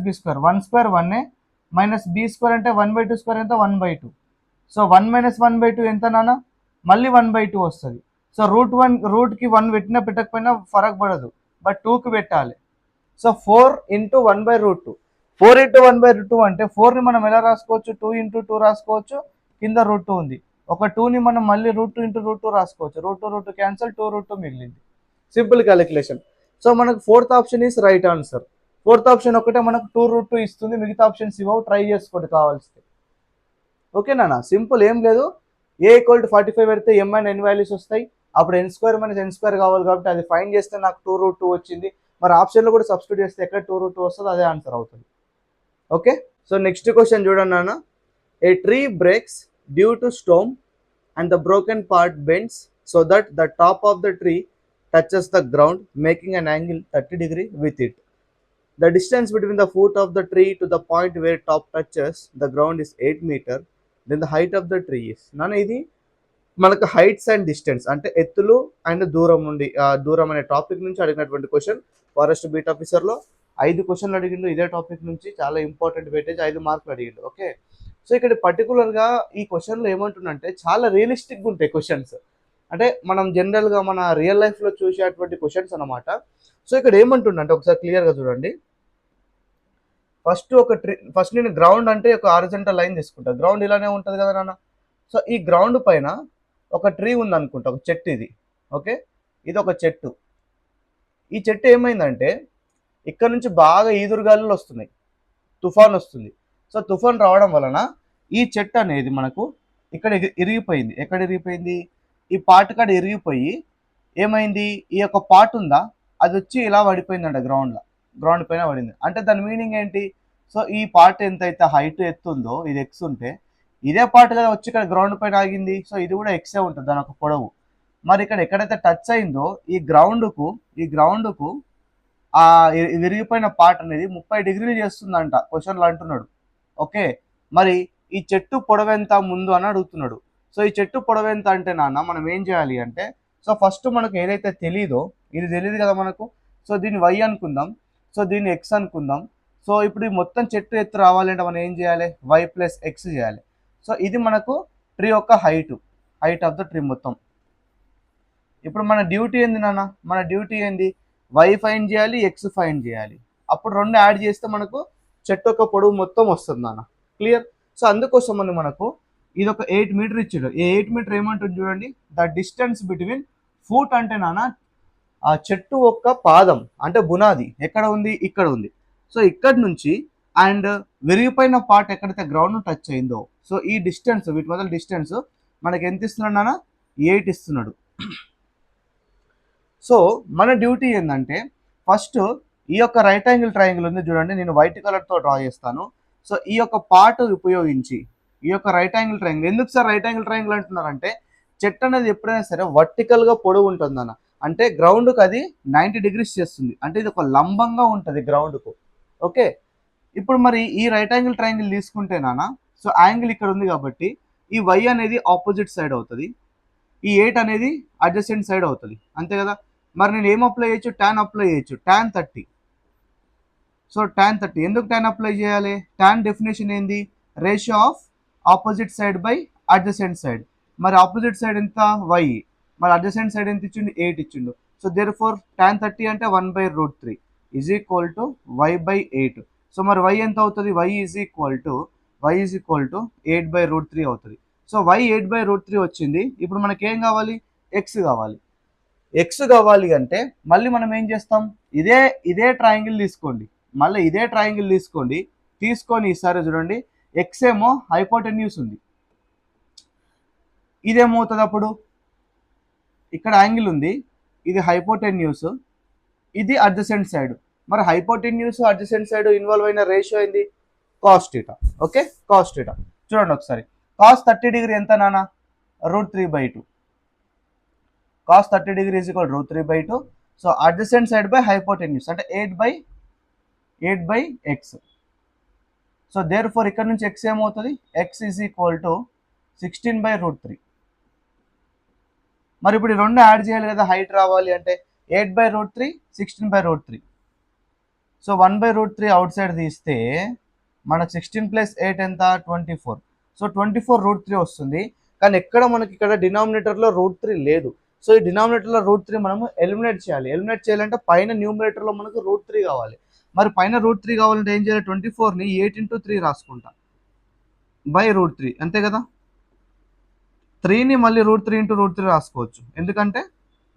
- b², 1² 1 minus b² అంటే 1/2² ఎంత, 1/2. సో 1 - 1/2 ఎంత నాన్న, మళ్ళీ 1/2 వస్తుంది. సో రూట్కి 1 పెట్టినా పెట్టకపోయినా ఫరక్ పడదు, బట్ 2కి పెట్టాలి. సో 4 × 1/√2, 4 × 1/2 అంటే 4ని మనం ఎలా రాసుకోవచ్చు, 2 × 2 రాసుకోవచ్చు, కింద √2 ఉంది, ఒక 2ని మనం మళ్ళీ √2 × √2 రాసుకోవచ్చు, √2 క్యాన్సల్, 2√2 మిగిలింది. Simple calculation. సో మనకు fourth option is right answer. Fourth option ఒకటే మనకు 2√2 ఇస్తుంది, మిగతా ఆప్షన్స్ ఇవ్వవు, ట్రై చేసుకోండి కావాల్సింది. ఓకేనా, సింపుల్, ఏం లేదు. a = 45 పెడితే m అండ్ n వాల్యూస్ వస్తాయి, అప్పుడు n² - n² కావాలి కాబట్టి అది ఫైండ్ చేస్తే నాకు 2√2 వచ్చింది. మరి ఆప్షన్లో కూడా సబ్స్టిట్యూట్ చేస్తే ఎక్కడ 2√2 వస్తుందో అదే ఆన్సర్ అవుతుంది. ఓకే, సో నెక్స్ట్ క్వశ్చన్ చూడండి నాన్న. A tree breaks due to storm and the broken part bends so that the top of the tree touches the ground, making an angle 30° with it. The distance between the foot of the tree to the point where top touches the ground is 8 meters. Then the height of the tree is. నాన్న ఇది మనకు heights and distance అంటే ఎత్తులు and దూరం నుండి, దూరం అనే topic నుంచి అడిగినటువంటి క్వశ్చన్. ఫారెస్ట్ బీట్ ఆఫీసర్లో 5 క్వశ్చన్లు అడిగిండు ఇదే టాపిక్ నుంచి, చాలా ఇంపార్టెంట్ వెయిటేజ్, 5 మార్కులు అడిగిండు. ఓకే, సో ఇక్కడ పర్టికులర్గా ఈ క్వశ్చన్లో ఏమంటుందంటే చాలా రియలిస్టిక్గా ఉంటాయి క్వశ్చన్స్, అంటే మనం జనరల్గా మన రియల్ లైఫ్లో చూసేటువంటి క్వశ్చన్స్ అనమాట. సో ఇక్కడ ఏమంటుండంటే ఒకసారి క్లియర్గా చూడండి. ఫస్ట్ నేను గ్రౌండ్ అంటే ఒక హారిజంటల్ లైన్ తీసుకుంటా, గ్రౌండ్ ఇలానే ఉంటుంది కదా నాన్న. సో ఈ గ్రౌండ్ పైన ఒక ట్రీ ఉంది అనుకుంటా, ఒక చెట్టు ఇది. ఓకే, ఇది ఒక చెట్టు. ఈ చెట్టు ఏమైందంటే ఇక్కడ నుంచి బాగా ఈదురుగాలులు వస్తున్నాయి, తుఫాన్ వస్తుంది. సో తుఫాన్ రావడం వలన ఈ చెట్టు అనేది మనకు ఇక్కడ ఇరిగిపోయింది. ఎక్కడ ఇరిగిపోయింది, ఈ పార్ట్ కాడ ఇరిగిపోయి ఏమైంది, ఈ యొక్క పార్ట్ ఉందా అది వచ్చి ఇలా పడిపోయిందంట, గ్రౌండ్ పైన పడింది. అంటే దాని మీనింగ్ ఏంటి, సో ఈ పార్ట్ ఎంతైతే హైట్ ఎత్తుందో, ఇది ఎక్స్ ఉంటే ఇదే పార్ట్ కదా వచ్చి ఇక్కడ గ్రౌండ్ పైన ఆగింది, సో ఇది కూడా ఎక్సే ఉంటుంది దాని ఒక పొడవు. మరి ఇక్కడ ఎక్కడైతే టచ్ అయిందో ఈ గ్రౌండ్కు ఆ విరిగిపోయిన పార్ట్ అనేది 30 డిగ్రీలు చేస్తుందంట క్వశ్చన్లో అంటున్నాడు. ఓకే, మరి ఈ చెట్టు పొడవెంత ముందు అని అడుగుతున్నాడు. సో ఈ చెట్టు పొడవెంత అంటే నాన్న మనం ఏం చేయాలి అంటే, సో ఫస్ట్ మనకు ఏదైతే తెలీదో, ఇది తెలియదు కదా మనకు, సో దీన్ని y అనుకుందాం, సో దీన్ని x అనుకుందాం. సో ఇప్పుడు ఈ మొత్తం చెట్టు ఎత్తు రావాలంటే మనం ఏం చేయాలి, y + x చేయాలి. సో ఇది మనకు ట్రీ యొక్క హైట్ ఆఫ్ ద ట్రీ మొత్తం. ఇప్పుడు మన డ్యూటీ ఏంది నాన్న, మన డ్యూటీ ఏంది, y ఫైండ్ చేయాలి, x ఫైండ్ చేయాలి. అప్పుడు రెండు యాడ్ చేస్తే మనకు చెట్టు యొక్క పొడవు మొత్తం వస్తుంది నాన్న. క్లియర్. సో అందుకోసం అని మనకు ఇది ఒక 8 మీటర్ ఇచ్చాడు. ఈ 8 మీటర్ ఏమంటుంది చూడండి, ద డిస్టెన్స్ బిట్వీన్ ఫూట్ అంటే నాన్న ఆ చెట్టు యొక్క పాదం అంటే బునాది ఎక్కడ ఉంది, ఇక్కడ ఉంది. సో ఇక్కడ నుంచి అండ్ విరిగిపోయిన పార్ట్ ఎక్కడైతే గ్రౌండ్ టచ్ అయిందో, సో ఈ డిస్టెన్స్, వీటి వల్ల డిస్టెన్స్ మనకి ఎంత ఇస్తున్నాడు నాన్న, 8 ఇస్తున్నాడు. సో మన డ్యూటీ ఏంటంటే ఫస్ట్ ఈ యొక్క రైట్ యాంగిల్ ట్రయాంగిల్ ఉంది చూడండి, నేను వైట్ కలర్తో డ్రా చేస్తాను. సో ఈ యొక్క పార్ట్ ఉపయోగించి ఈ యొక్క రైట్ యాంగిల్ ట్రయాంగిల్, ఎందుకు సార్ రైట్ యాంగిల్ ట్రయాంగిల్ అంటున్నారంటే చెట్టు అనేది ఎప్పుడైనా సరే వర్టికల్గా పొడవు ఉంటుంది అన్న, అంటే గ్రౌండ్కి అది 90 డిగ్రీస్ చేస్తుంది, అంటే ఇది ఒక లంబంగా ఉంటుంది గ్రౌండ్కు. ఓకే, ఇప్పుడు మరి ఈ రైట్ యాంగిల్ ట్రయాంగిల్ తీసుకుంటే నాన్న, సో యాంగిల్ ఇక్కడ ఉంది కాబట్టి ఈ y అనేది ఆపోజిట్ సైడ్ అవుతుంది, ఈ 8 అనేది అడ్జసెంట్ సైడ్ అవుతుంది, అంతే కదా. మరి నేను ఏం అప్లై చేయొచ్చు, tan అప్లై చేయొచ్చు, tan 30. సో tan 30 ఎందుకు tan అప్లై చేయాలి, tan డెఫినేషన్ ఏంది, ratio of opposite side by adjacent side. మరి ఆపోజిట్ సైడ్ ఎంత వై, మరి అడ్జసెంట్ సైడ్ ఎంత ఇచ్చిండు 8 ఇచ్చిండు. సో దేర్ ఫోర్ tan 30 అంటే 1/√3 is equal to y/8. So మరి y ఎంత అవుతుంది, y ఈజ్ ఈక్వల్ టు 8/√3 అవుతుంది. సో y 8/√3 వచ్చింది. ఇప్పుడు మనకి ఏం కావాలి, ఎక్స్ కావాలి. ఎక్స్ కావాలి అంటే మళ్ళీ మనం ఏం చేస్తాం, ఇదే ట్రయాంగిల్ తీసుకోండి, మళ్ళీ ఇదే ట్రయాంగిల్ తీసుకొని ఈసారి చూడండి, ఎక్స్ ఏమో హైపోటెన్యూస్ ఉంది, ఇదేమవుతుంది అప్పుడు, ఇక్కడ యాంగిల్ ఉంది, ఇది హైపోటెన్యూస్, ఇది అడ్జసెంట్ సైడ్. మరి హైపోటెన్యూస్ అడ్జసెంట్ సైడ్ ఇన్వాల్వ్ అయిన రేషియో ఏంది, cos theta. Okay, cos theta. చూడండి ఒకసారి, కాస్ 30 డిగ్రీ ఎంత నాన్న, √3/2. Cos 30 degree is equal √3/2. So adjacent side by hypotenuse అంటే 8/x. సో దేర్ ఫోర్ ఇక్కడ నుంచి ఎక్స్ ఏమవుతుంది, ఎక్స్ ఈజ్ ఈక్వల్ టు 16/√3. మరి ఇప్పుడు ఈ రెండు యాడ్ చేయాలి కదా, హైట్ రావాలి అంటే 8/√3 16/√3. సో 1/√3 అవుట్ సైడ్ తీస్తే మనకు 16 + 8 ఎంత 24. సో 24√3 వస్తుంది. కానీ ఎక్కడ మనకి ఇక్కడ డినామినేటర్లో √3 లేదు. సో ఈ డినామినేటర్లో √3 మనము ఎలిమినేట్ చేయాలంటే పైన న్యూమినేటర్లో మనకు √3 కావాలి. మరి పైన √3 కావాలంటే ఏం చేయాలి, 24ని 8 × 3 రాసుకుంటా /√3 అంతే కదా. 3ని మళ్ళీ √3 × √3 రాసుకోవచ్చు, ఎందుకంటే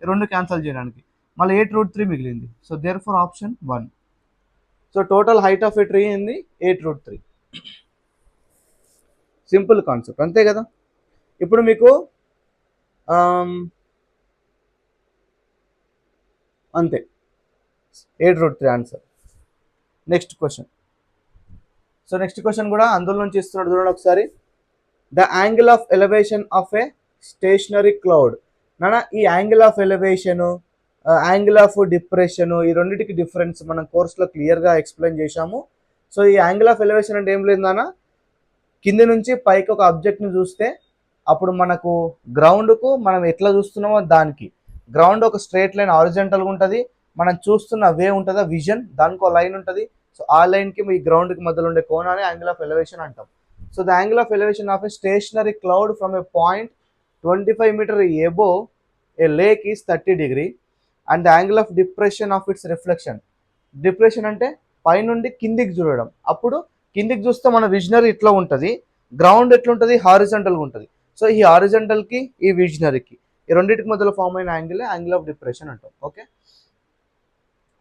రెండు క్యాన్సిల్ చేయడానికి. మళ్ళీ 8√3 మిగిలింది. So there four option 1. So total height of a tree ఏంది 8√3. సింపుల్ కాన్సెప్ట్ అంతే కదా. ఇప్పుడు మీకు అంతే 8√3 answer. Next question. So next question కూడా అందులో నుంచి ఇస్తున్నాడు, చూడండి ఒకసారి. The angle of elevation of a stationary cloud. నాన్న ఈ angle of elevation, angle of depression, ఈ రెండింటికి డిఫరెన్స్ మనం కోర్సులో క్లియర్గా ఎక్స్ప్లెయిన్ చేశాము. సో ఈ యాంగిల్ ఆఫ్ ఎలివేషన్ అంటే ఏం లేదు నాన్న, కింది నుంచి పైకి ఒక ఆబ్జెక్ట్ని చూస్తే అప్పుడు మనకు గ్రౌండ్కు మనం ఎట్లా చూస్తున్నామో దానికి, గ్రౌండ్ ఒక స్ట్రేట్ లైన్ హారిజాంటల్గా ఉంటుంది, మనం చూస్తున్న వే ఉంటుందా విజన్, దానికి ఒక లైన్ ఉంటుంది. సో ఆ లైన్కి ఈ గ్రౌండ్కి మధ్యలో ఉండే కోణాన్ని యాంగిల్ ఆఫ్ ఎలివేషన్ అంటాం. So the angle of elevation of a stationary cloud from a point 25 metre above a lake is 30 degree and the angle of depression of its reflection. Depression అంటే పైనుండి కిందికి చూడడం, అప్పుడు కిందికి చూస్తే మన విజనరీ ఇట్లా ఉంటుంది, గ్రౌండ్ ఎట్లుంటుంది హారిజాంటల్గా ఉంటుంది. సో ఈ హారిజాంటల్కి ఈ విజనరీకి ఈ రెండింటికి మధ్యలో ఫామ్ అయిన యాంగిల్ ఆఫ్ డిప్రెషన్ అంటాం. Okay,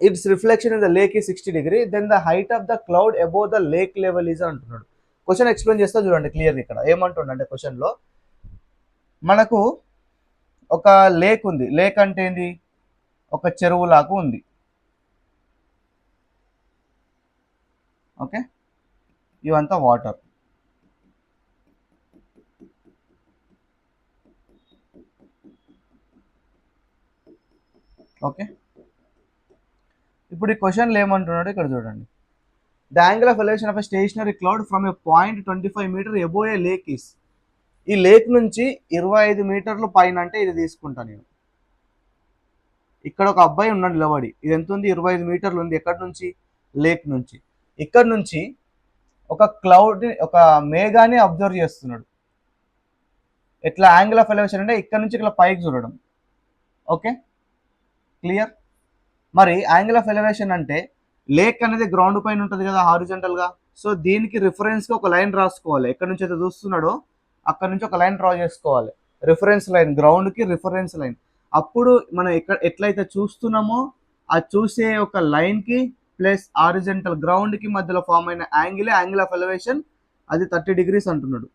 its reflection in the lake ఈ 60 degree, then the height of the cloud above the lake level is అంటున్నాడు. క్వశ్చన్ ఎక్స్ప్లెయిన్ చేస్తా చూడండి క్లియర్గా. ఇక్కడ ఏమంటుండ అంటే క్వశ్చన్లో మనకు ఒక లేక్ ఉంది, లేక్ అంటే ఏంది, ఒక చెరువులాగా ఉంది. ఓకే, ఇవంతా వాటర్. ఓకే, ఇప్పుడు ఈ క్వశ్చన్లో ఏమంటున్నాడు ఇక్కడ చూడండి. The angle of elevation of a stationary cloud from a point 25 metre above a lake is. ఈ లేక్ నుంచి 25 మీటర్లు పైన అంటే ఇది తీసుకుంటాను నేను. ఇక్కడ ఒక అబ్బాయి ఉన్నాడు నిలబడి, ఇది ఎంత ఉంది 25 మీటర్లు ఉంది. ఎక్కడి నుంచి, లేక్ నుంచి. ఇక్కడ నుంచి ఒక క్లౌడ్, ఒక మేఘాన్ని అబ్జర్వ్ చేస్తున్నాడు. ఎట్లా యాంగిల్ ఆఫ్ ఎలివేషన్ అంటే ఇక్కడ నుంచి ఇక్కడ పైకి చూడడం. Okay, clear. మరి యాంగిల్ ఆఫ్ ఎలివేషన్ అంటే లేక్ అనేది గ్రౌండ్ పైన ఉంటుంది కదా హారిజాంటల్గా. సో దీనికి రిఫరెన్స్గా ఒక లైన్ రాసుకోవాలి. ఎక్కడి నుంచి అయితే చూస్తున్నాడో అక్కడ నుంచి ఒక లైన్ డ్రా చేసుకోవాలి, రిఫరెన్స్ లైన్, గ్రౌండ్కి రిఫరెన్స్ లైన్. అప్పుడు మనం ఎట్లయితే చూస్తున్నామో ఆ చూసే ఒక లైన్కి ప్లస్ హారిజాంటల్ గ్రౌండ్కి మధ్యలో ఫామ్ అయిన యాంగిల్ ఆఫ్ ఎలివేషన్, అది 30 డిగ్రీస్ అంటున్నాడు.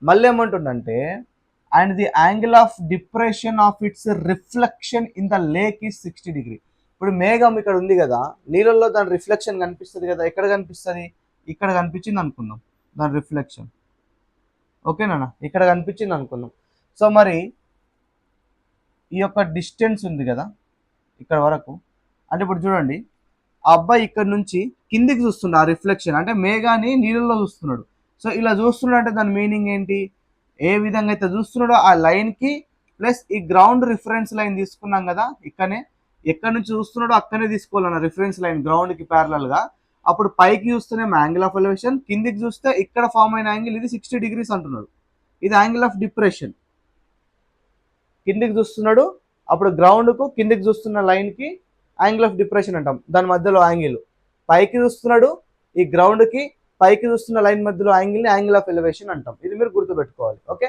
మళ్ళీ ఏమంటుండంటే and the angle of depression of its reflection in the lake is 60 degree. ఇప్పుడు మేఘం ఇక్కడ ఉంది కదా, నీళ్ళల్లో దాని రిఫ్లెక్షన్ కనిపిస్తుంది కదా, ఎక్కడ కనిపిస్తుంది, ఇక్కడ కనిపించింది అనుకుందాం దాని రిఫ్లెక్షన్. ఓకేనా, ఇక్కడ కనిపించింది అనుకుందాం. సో మరి ఈ యొక్క డిస్టెన్స్ ఉంది కదా ఇక్కడ వరకు, అంటే ఇప్పుడు చూడండి ఆ అబ్బాయి ఇక్కడ నుంచి కిందికి చూస్తున్నాడు, ఆ రిఫ్లెక్షన్ అంటే మేఘాన్ని నీళ్ళల్లో చూస్తున్నాడు. సో ఇలా చూస్తున్నాడు అంటే దాని మీనింగ్ ఏంటి, ఏ విధంగా అయితే చూస్తున్నాడో ఆ లైన్కి ప్లస్ ఈ గ్రౌండ్ రిఫరెన్స్ లైన్ తీసుకున్నాం కదా, ఇక్కడనే ఎక్కడి నుంచి చూస్తున్నాడో అక్కడనే తీసుకోవాలన్న రిఫరెన్స్ లైన్ గ్రౌండ్కి ప్యారలల్గా. అప్పుడు పైకి చూస్తేనేమో యాంగిల్ ఆఫ్ ఎలివేషన్, కిందికి చూస్తే ఇక్కడ ఫామ్ అయిన యాంగిల్ ఇది 60 degrees అంటున్నాడు. ఇది యాంగిల్ ఆఫ్ డిప్రెషన్. కిందికి చూస్తున్నాడు, అప్పుడు గ్రౌండ్కు కిందికి చూస్తున్న లైన్కి యాంగిల్ ఆఫ్ డిప్రెషన్ అంటాం, దాని మధ్యలో యాంగిల్. పైకి చూస్తున్నాడు, ఈ గ్రౌండ్కి పైకి చూస్తున్న లైన్ మధ్యలో యాంగిల్ని యాంగిల్ ఆఫ్ ఎలివేషన్ అంటాం. ఇది మీరు గుర్తుపెట్టుకోవాలి. ఓకే,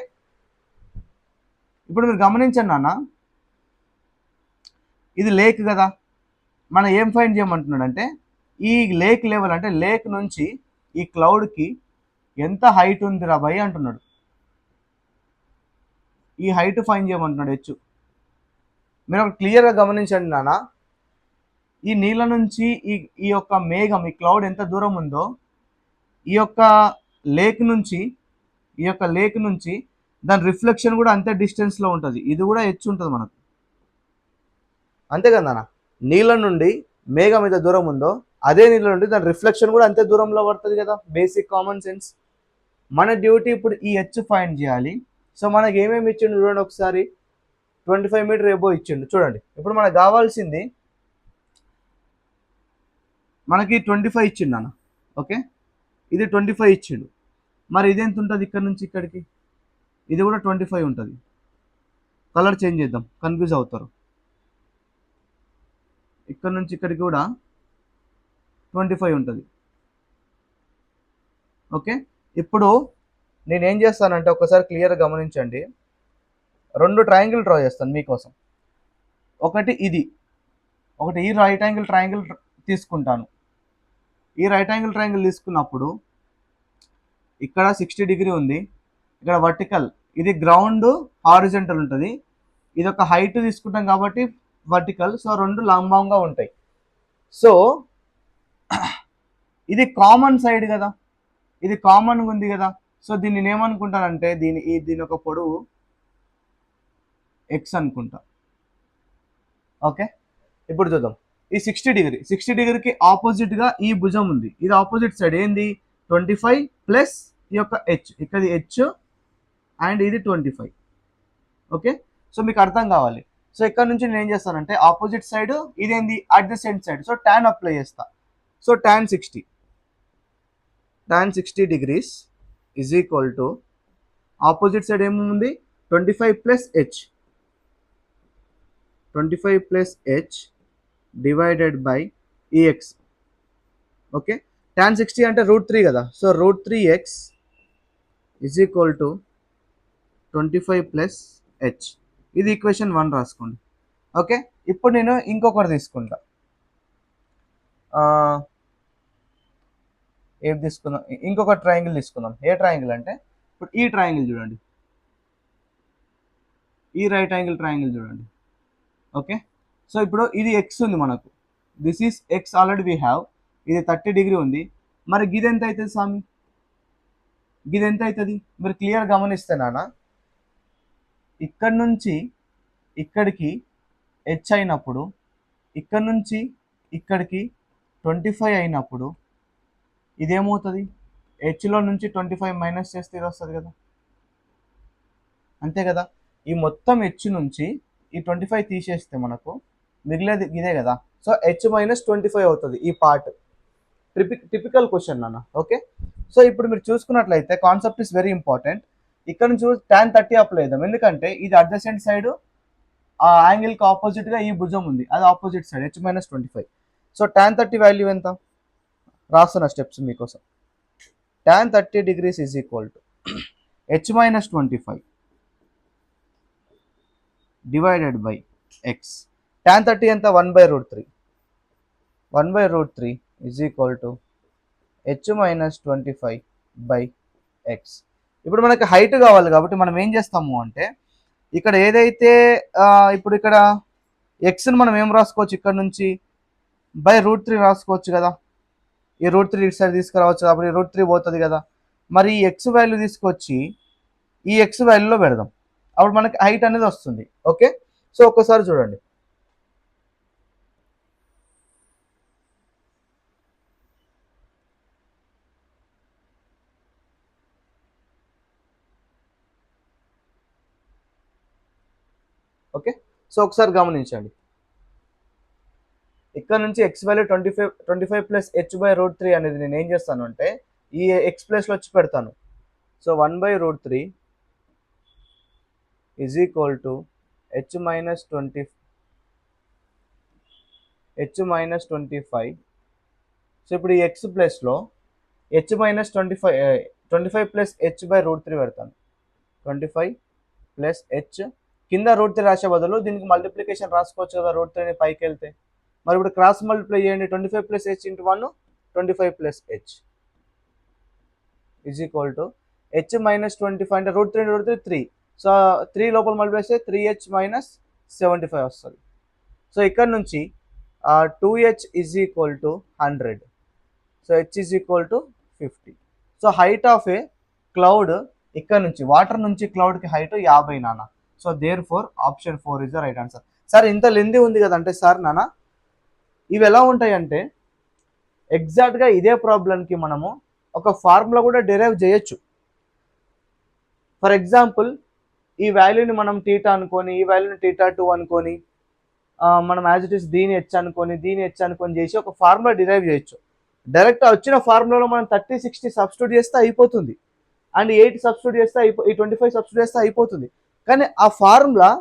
ఇప్పుడు మీరు గమనించండి నాన్న, ఇది లేక్ కదా, మనం ఏం ఫైండ్ చేయమంటున్నాడు అంటే ఈ లేక్ లెవెల్, అంటే లేక్ నుంచి ఈ క్లౌడ్కి ఎంత హైట్ ఉంది రా భయ్ అంటున్నాడు. ఈ హైట్ ఫైండ్ చేయమంటున్నాడు హెచ్. మీరు ఒక క్లియర్గా గమనించండి నాన్న, ఈ నీళ్ళ నుంచి ఈ యొక్క మేఘం, ఈ క్లౌడ్ ఎంత దూరం ఉందో ఈ యొక్క లేక్ నుంచి దాని రిఫ్లెక్షన్ కూడా అంతే డిస్టెన్స్లో ఉంటుంది. ఇది కూడా హెచ్ ఉంటుంది మనకు, అంతే కదా నాన్న. నీళ్ళ నుండి మేఘం ఎంత దూరం ఉందో అదే నీళ్ళ నుండి దాని రిఫ్లెక్షన్ కూడా అంతే దూరంలో పడుతుంది కదా, బేసిక్ కామన్ సెన్స్. మన డ్యూటీ ఇప్పుడు ఈ హెచ్ ఫైండ్ చేయాలి. సో మనకి ఏమేమి ఇచ్చిండు చూడండి ఒకసారి. 25 మీటర్ ఎబో ఇచ్చిండు చూడండి. ఇప్పుడు మనకు కావాల్సింది, మనకి 25 ఇచ్చిండు అన్న. ఓకే, ఇది 25 ఇచ్చిండు. మరి ఇది ఎంత ఉంటుంది ఇక్కడ నుంచి ఇక్కడికి? ఇది కూడా 25 ఉంటుంది. కలర్ చేంజ్ చేద్దాం, కన్ఫ్యూజ్ అవుతారు. ఇక్కడ నుంచి ఇక్కడికి కూడా 25 ఉంటుంది. ఓకే, ఇప్పుడు నేనేం చేస్తానంటే ఒకసారి క్లియర్గా గమనించండి, 2 ట్రయాంగిల్ డ్రా చేస్తాను మీకోసం. ఒకటి ఇది, ఒకటి ఈ రైట్ యాంగిల్ ట్రయాంగిల్ తీసుకుంటాను. ఈ రైట్ యాంగిల్ ట్రయాంగిల్ తీసుకున్నప్పుడు ఇక్కడ 60 డిగ్రీ ఉంది, ఇక్కడ వర్టికల్, ఇది గ్రౌండ్ హారిజెంటల్ ఉంటుంది, ఇది ఒక హైట్ తీసుకుంటాం కాబట్టి వర్టికల్. సో 2 లంబంగా ఉంటాయి. సో ఇది కామన్ సైడ్ కదా, ఇది కామన్గా ఉంది కదా. సో దీన్ని నేమనుకుంటానంటే దీని ఒక పొడవు ఎక్స్ అనుకుంటా. ఓకే, ఇప్పుడు చూద్దాం. ఈ 60 డిగ్రీకి ఆపోజిట్గా ఈ భుజం ఉంది, ఇది ఆపోజిట్ సైడ్ ఏంది 25 ప్లస్ ఈ యొక్క హెచ్, ఇక్కడ హెచ్ అండ్ ఇది 25. ఓకే, సో మీకు అర్థం కావాలి. సో ఇక్కడ నుంచి నేను ఏం చేస్తానంటే ఆపోజిట్ సైడ్ ఇదేంది adjacent side, so tan apply చేస్తా. So tan 60 degrees is equal to opposite side ఏముంది 25 plus H divided by x. Okay, tan 60 అంటే √3 కదా, so √3x is equal to 25 plus H. ఇది ఈక్వేషన్ 1 రాసుకోండి. ఓకే, ఇప్పుడు నేను ఇంకొకటి తీసుకుంటా. ఏం తీసుకుందాం, ఇంకొక ట్రయాంగిల్ తీసుకుందాం. ఏ ట్రయాంగిల్ అంటే ఇప్పుడు ఈ ట్రయాంగిల్ చూడండి, ఈ రైట్ యాంగిల్ ట్రయాంగిల్ చూడండి. ఓకే, సో ఇప్పుడు ఇది ఎక్స్ ఉంది మనకు, this is X already we have. ఇది 30 డిగ్రీ ఉంది. మరి గిది ఎంత అవుతుంది స్వామి, గిది ఎంత అవుతుంది? మీరు క్లియర్ గమనిస్తే నాన్న, ఇక్కడ నుంచి ఇక్కడికి హెచ్ అయినప్పుడు, ఇక్కడ నుంచి ఇక్కడికి 25 అయినప్పుడు ఇదేమవుతుంది, హెచ్లో నుంచి 25 మైనస్ చేస్తే ఇది వస్తుంది కదా, అంతే కదా. ఈ మొత్తం హెచ్ నుంచి ఈ 25 తీసేస్తే మనకు మిగిలేది ఇదే కదా. సో హెచ్ మైనస్ 25 అవుతుంది ఈ పార్ట్. టిపికల్ క్వశ్చన్ నాన్న. ఓకే, సో ఇప్పుడు మీరు చూసుకున్నట్లయితే కాన్సెప్ట్ ఇస్ వెరీ ఇంపార్టెంట్. ఇక్కడ నుంచి tan 30 అప్లై చేద్దాం, ఎందుకంటే ఇది అడ్జసెంట్ సైడ్, ఆ యాంగిల్కి ఆపోజిట్గా ఈ భుజం ఉంది, అది opposite side H minus 25. So tan 30 value ఎంత రాస్తున్న స్టెప్స్ మీకోసం. tan 30 degrees is equal to H minus 25 divided by X. tan 30 ఎంత 1/√3, 1/√3 is equal to H minus 25 by X. ఇప్పుడు మనకి హైట్ కావాలి కాబట్టి మనం ఏం చేస్తాము అంటే ఇక్కడ ఏదైతే ఇప్పుడు ఇక్కడ ఎక్స్ని మనం ఏం రాసుకోవచ్చు, ఇక్కడ నుంచి √3 రాసుకోవచ్చు కదా. ఈ √3 ఇటు సైడ్ తీసుకురావచ్చు కాబట్టి √3 పోతుంది కదా. మరి ఈ ఎక్స్ వాల్యూ తీసుకొచ్చి ఈ ఎక్స్ వాల్యూలో పెడదాం, అప్పుడు మనకి హైట్ అనేది వస్తుంది. ఓకే, సో ఒక్కసారి చూడండి. ఓకే, సో ఒకసారి గమనించండి, ఇక్కడ నుంచి X value 25 plus H by root 3 అనేది నేను ఏం చేస్తాను అంటే ఈ ఎక్స్ ప్లేస్లో వచ్చి పెడతాను. So 1/√3 is equal to H minus 25. So ఇప్పుడు ఈ ఎక్స్ ప్లస్లో H minus 25 plus H by root 3 పెడతాను. 25 ప్లస్ హెచ్ కింద రూట్ 3 రాసే బదులు దీనికి మల్టిప్లికేషన్ రాసుకోవచ్చు కదా రూట్ 3ని పైకి వెళ్తే. మరి ఇప్పుడు క్రాస్ మల్టిప్లై చేయండి. 25 plus H into 1 25 plus H is equal to H minus 25 అంటే రూట్ 3 3. సో 3 లోపల మల్టిప్లై చేస్తే 3h మైనస్ 75 వస్తుంది. సో ఇక్కడ నుంచి 2h is equal to 100. So h is equal to 50. So height of a cloud ఇక్కడ నుంచి water నుంచి క్లౌడ్కి హైట్ 50 నాన్న. So there four option 4 is the right answer. Sir ఇంత లెంది ఉంది కదా అంటే సార్ నాన్న ఇవి ఎలా ఉంటాయంటే ఎగ్జాక్ట్గా ఇదే ప్రాబ్లంకి మనము ఒక ఫార్ములా కూడా డిరైవ్ చేయొచ్చు. ఫర్ ఎగ్జాంపుల్ ఈ వాల్యూని మనం టీటా అనుకొని ఈ వాల్యూని టీటా 2 అనుకొని మనం యాజ్ ఇట్ ఈస్ దీని హెచ్ అనుకొని చేసి ఒక ఫార్ములా డిరైవ్ చేయొచ్చు. డైరెక్ట్ వచ్చిన ఫార్ములాలో మనం 30 60 సబ్స్టిట్యూట్ చేస్తే అయిపోతుంది, అండ్ 8 సబ్స్టిట్యూట్ చేస్తే ఈ 25 సబ్స్టిట్యూట్ చేస్తే అయిపోతుంది. కానీ ఆ ఫార్ములా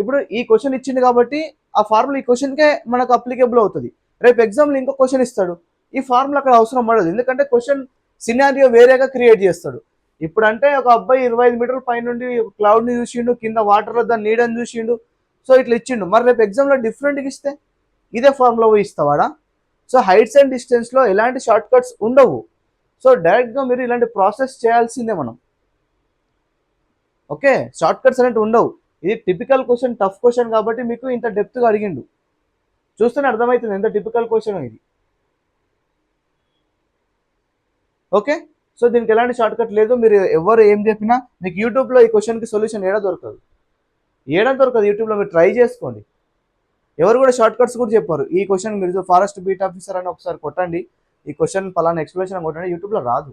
ఇప్పుడు ఈ క్వశ్చన్ ఇచ్చింది కాబట్టి ఆ ఫార్ములా ఈ క్వశ్చన్కే మనకు అప్లికేబుల్ అవుతుంది. రేపు ఎగ్జామ్లో ఇంకో క్వశ్చన్ ఇస్తాడు, ఈ ఫార్ములా అక్కడ అవసరం పడదు, ఎందుకంటే క్వశ్చన్ సినారియో వేరేగా క్రియేట్ చేస్తాడు. ఇప్పుడు అంటే ఒక అబ్బాయి 25 మీటర్ల పైనుండి క్లౌడ్ని చూసిండు, కింద వాటర్లో దాన్ని నీడని చూసిండు, సో ఇట్లా ఇచ్చిండు. మరి రేపు ఎగ్జామ్లో డిఫరెంట్గా ఇస్తే ఇదే ఫార్ములా పోయి ఇస్తావాడా? సో హైట్స్ అండ్ డిస్టెన్స్లో ఎలాంటి షార్ట్ కట్స్ ఉండవు. సో డైరెక్ట్గా మీరు ఇలాంటి ప్రాసెస్ చేయాల్సిందే మనం. ఓకే, షార్ట్ కట్స్ అనేవి ఉండవు. ఇది టిపికల్ క్వశ్చన్, టఫ్ క్వశ్చన్ కాబట్టి మీకు ఇంత డెప్త్గా అడిగిండు. చూస్తేనే అర్థమవుతుంది ఎంత టిపికల్ క్వశ్చన్ ఇది. ఓకే, సో దీనికి ఎలాంటి షార్ట్ కట్ లేదు. మీరు ఎవరు ఏం చెప్పినా మీకు యూట్యూబ్లో ఈ క్వశ్చన్కి సొల్యూషన్ ఏడా దొరకదు యూట్యూబ్లో. మీరు ట్రై చేసుకోండి. ఎవరు కూడా షార్ట్ కట్స్ కూడా చెప్పారు. ఈ క్వశ్చన్ మీరు ఫారెస్ట్ బీట్ ఆఫీసర్ అని ఒకసారి కొట్టండి, ఈ క్వశ్చన్ పలానా ఎక్స్ప్లెనేషన్ కొట్టండి, యూట్యూబ్లో రాదు.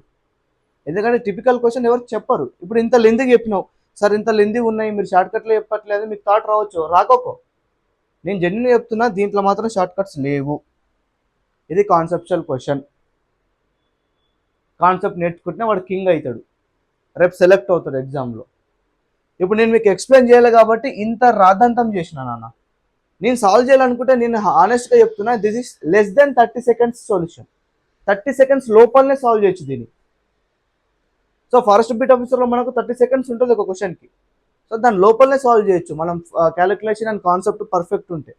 ఎందుకంటే టిపికల్ క్వశ్చన్ ఎవరు చెప్పరు. ఇప్పుడు ఇంత లెందిగా చెప్పినావు సార్, ఇంత లెంది ఉన్నాయి, మీరు షార్ట్ కట్లో చెప్పట్లేదు, మీకు థాట్ రావచ్చు, రాకపో. నేను జెన్యున్ చెప్తున్నా, దీంట్లో మాత్రం షార్ట్ కట్స్ లేవు. ఇది కాన్సెప్చువల్ క్వశ్చన్. కాన్సెప్ట్ నేర్చుకుంటే వాడు కింగ్ అవుతాడు, రేపు సెలెక్ట్ అవుతాడు ఎగ్జామ్లో. ఇప్పుడు నేను మీకు ఎక్స్ప్లెయిన్ చేయాలి కాబట్టి ఇంత రాద్ధాంతం చేసిన నాన్న. నేను సాల్వ్ చేయాలనుకుంటే నేను ఆనెస్ట్గా చెప్తున్నా, this is less than 30 seconds solution. 30 seconds లోపలనే సాల్వ్ చేయొచ్చు దీన్ని. సో ఫారెస్ట్ బీట్ ఆఫీసర్లో మనకు 30 సెకండ్స్ ఉంటుంది ఒక క్వశ్చన్కి. సో దాని లోపలనే సాల్వ్ చేయొచ్చు మనం, క్యాలిక్యులేషన్ అండ్ కాన్సెప్ట్ పర్ఫెక్ట్ ఉంటే.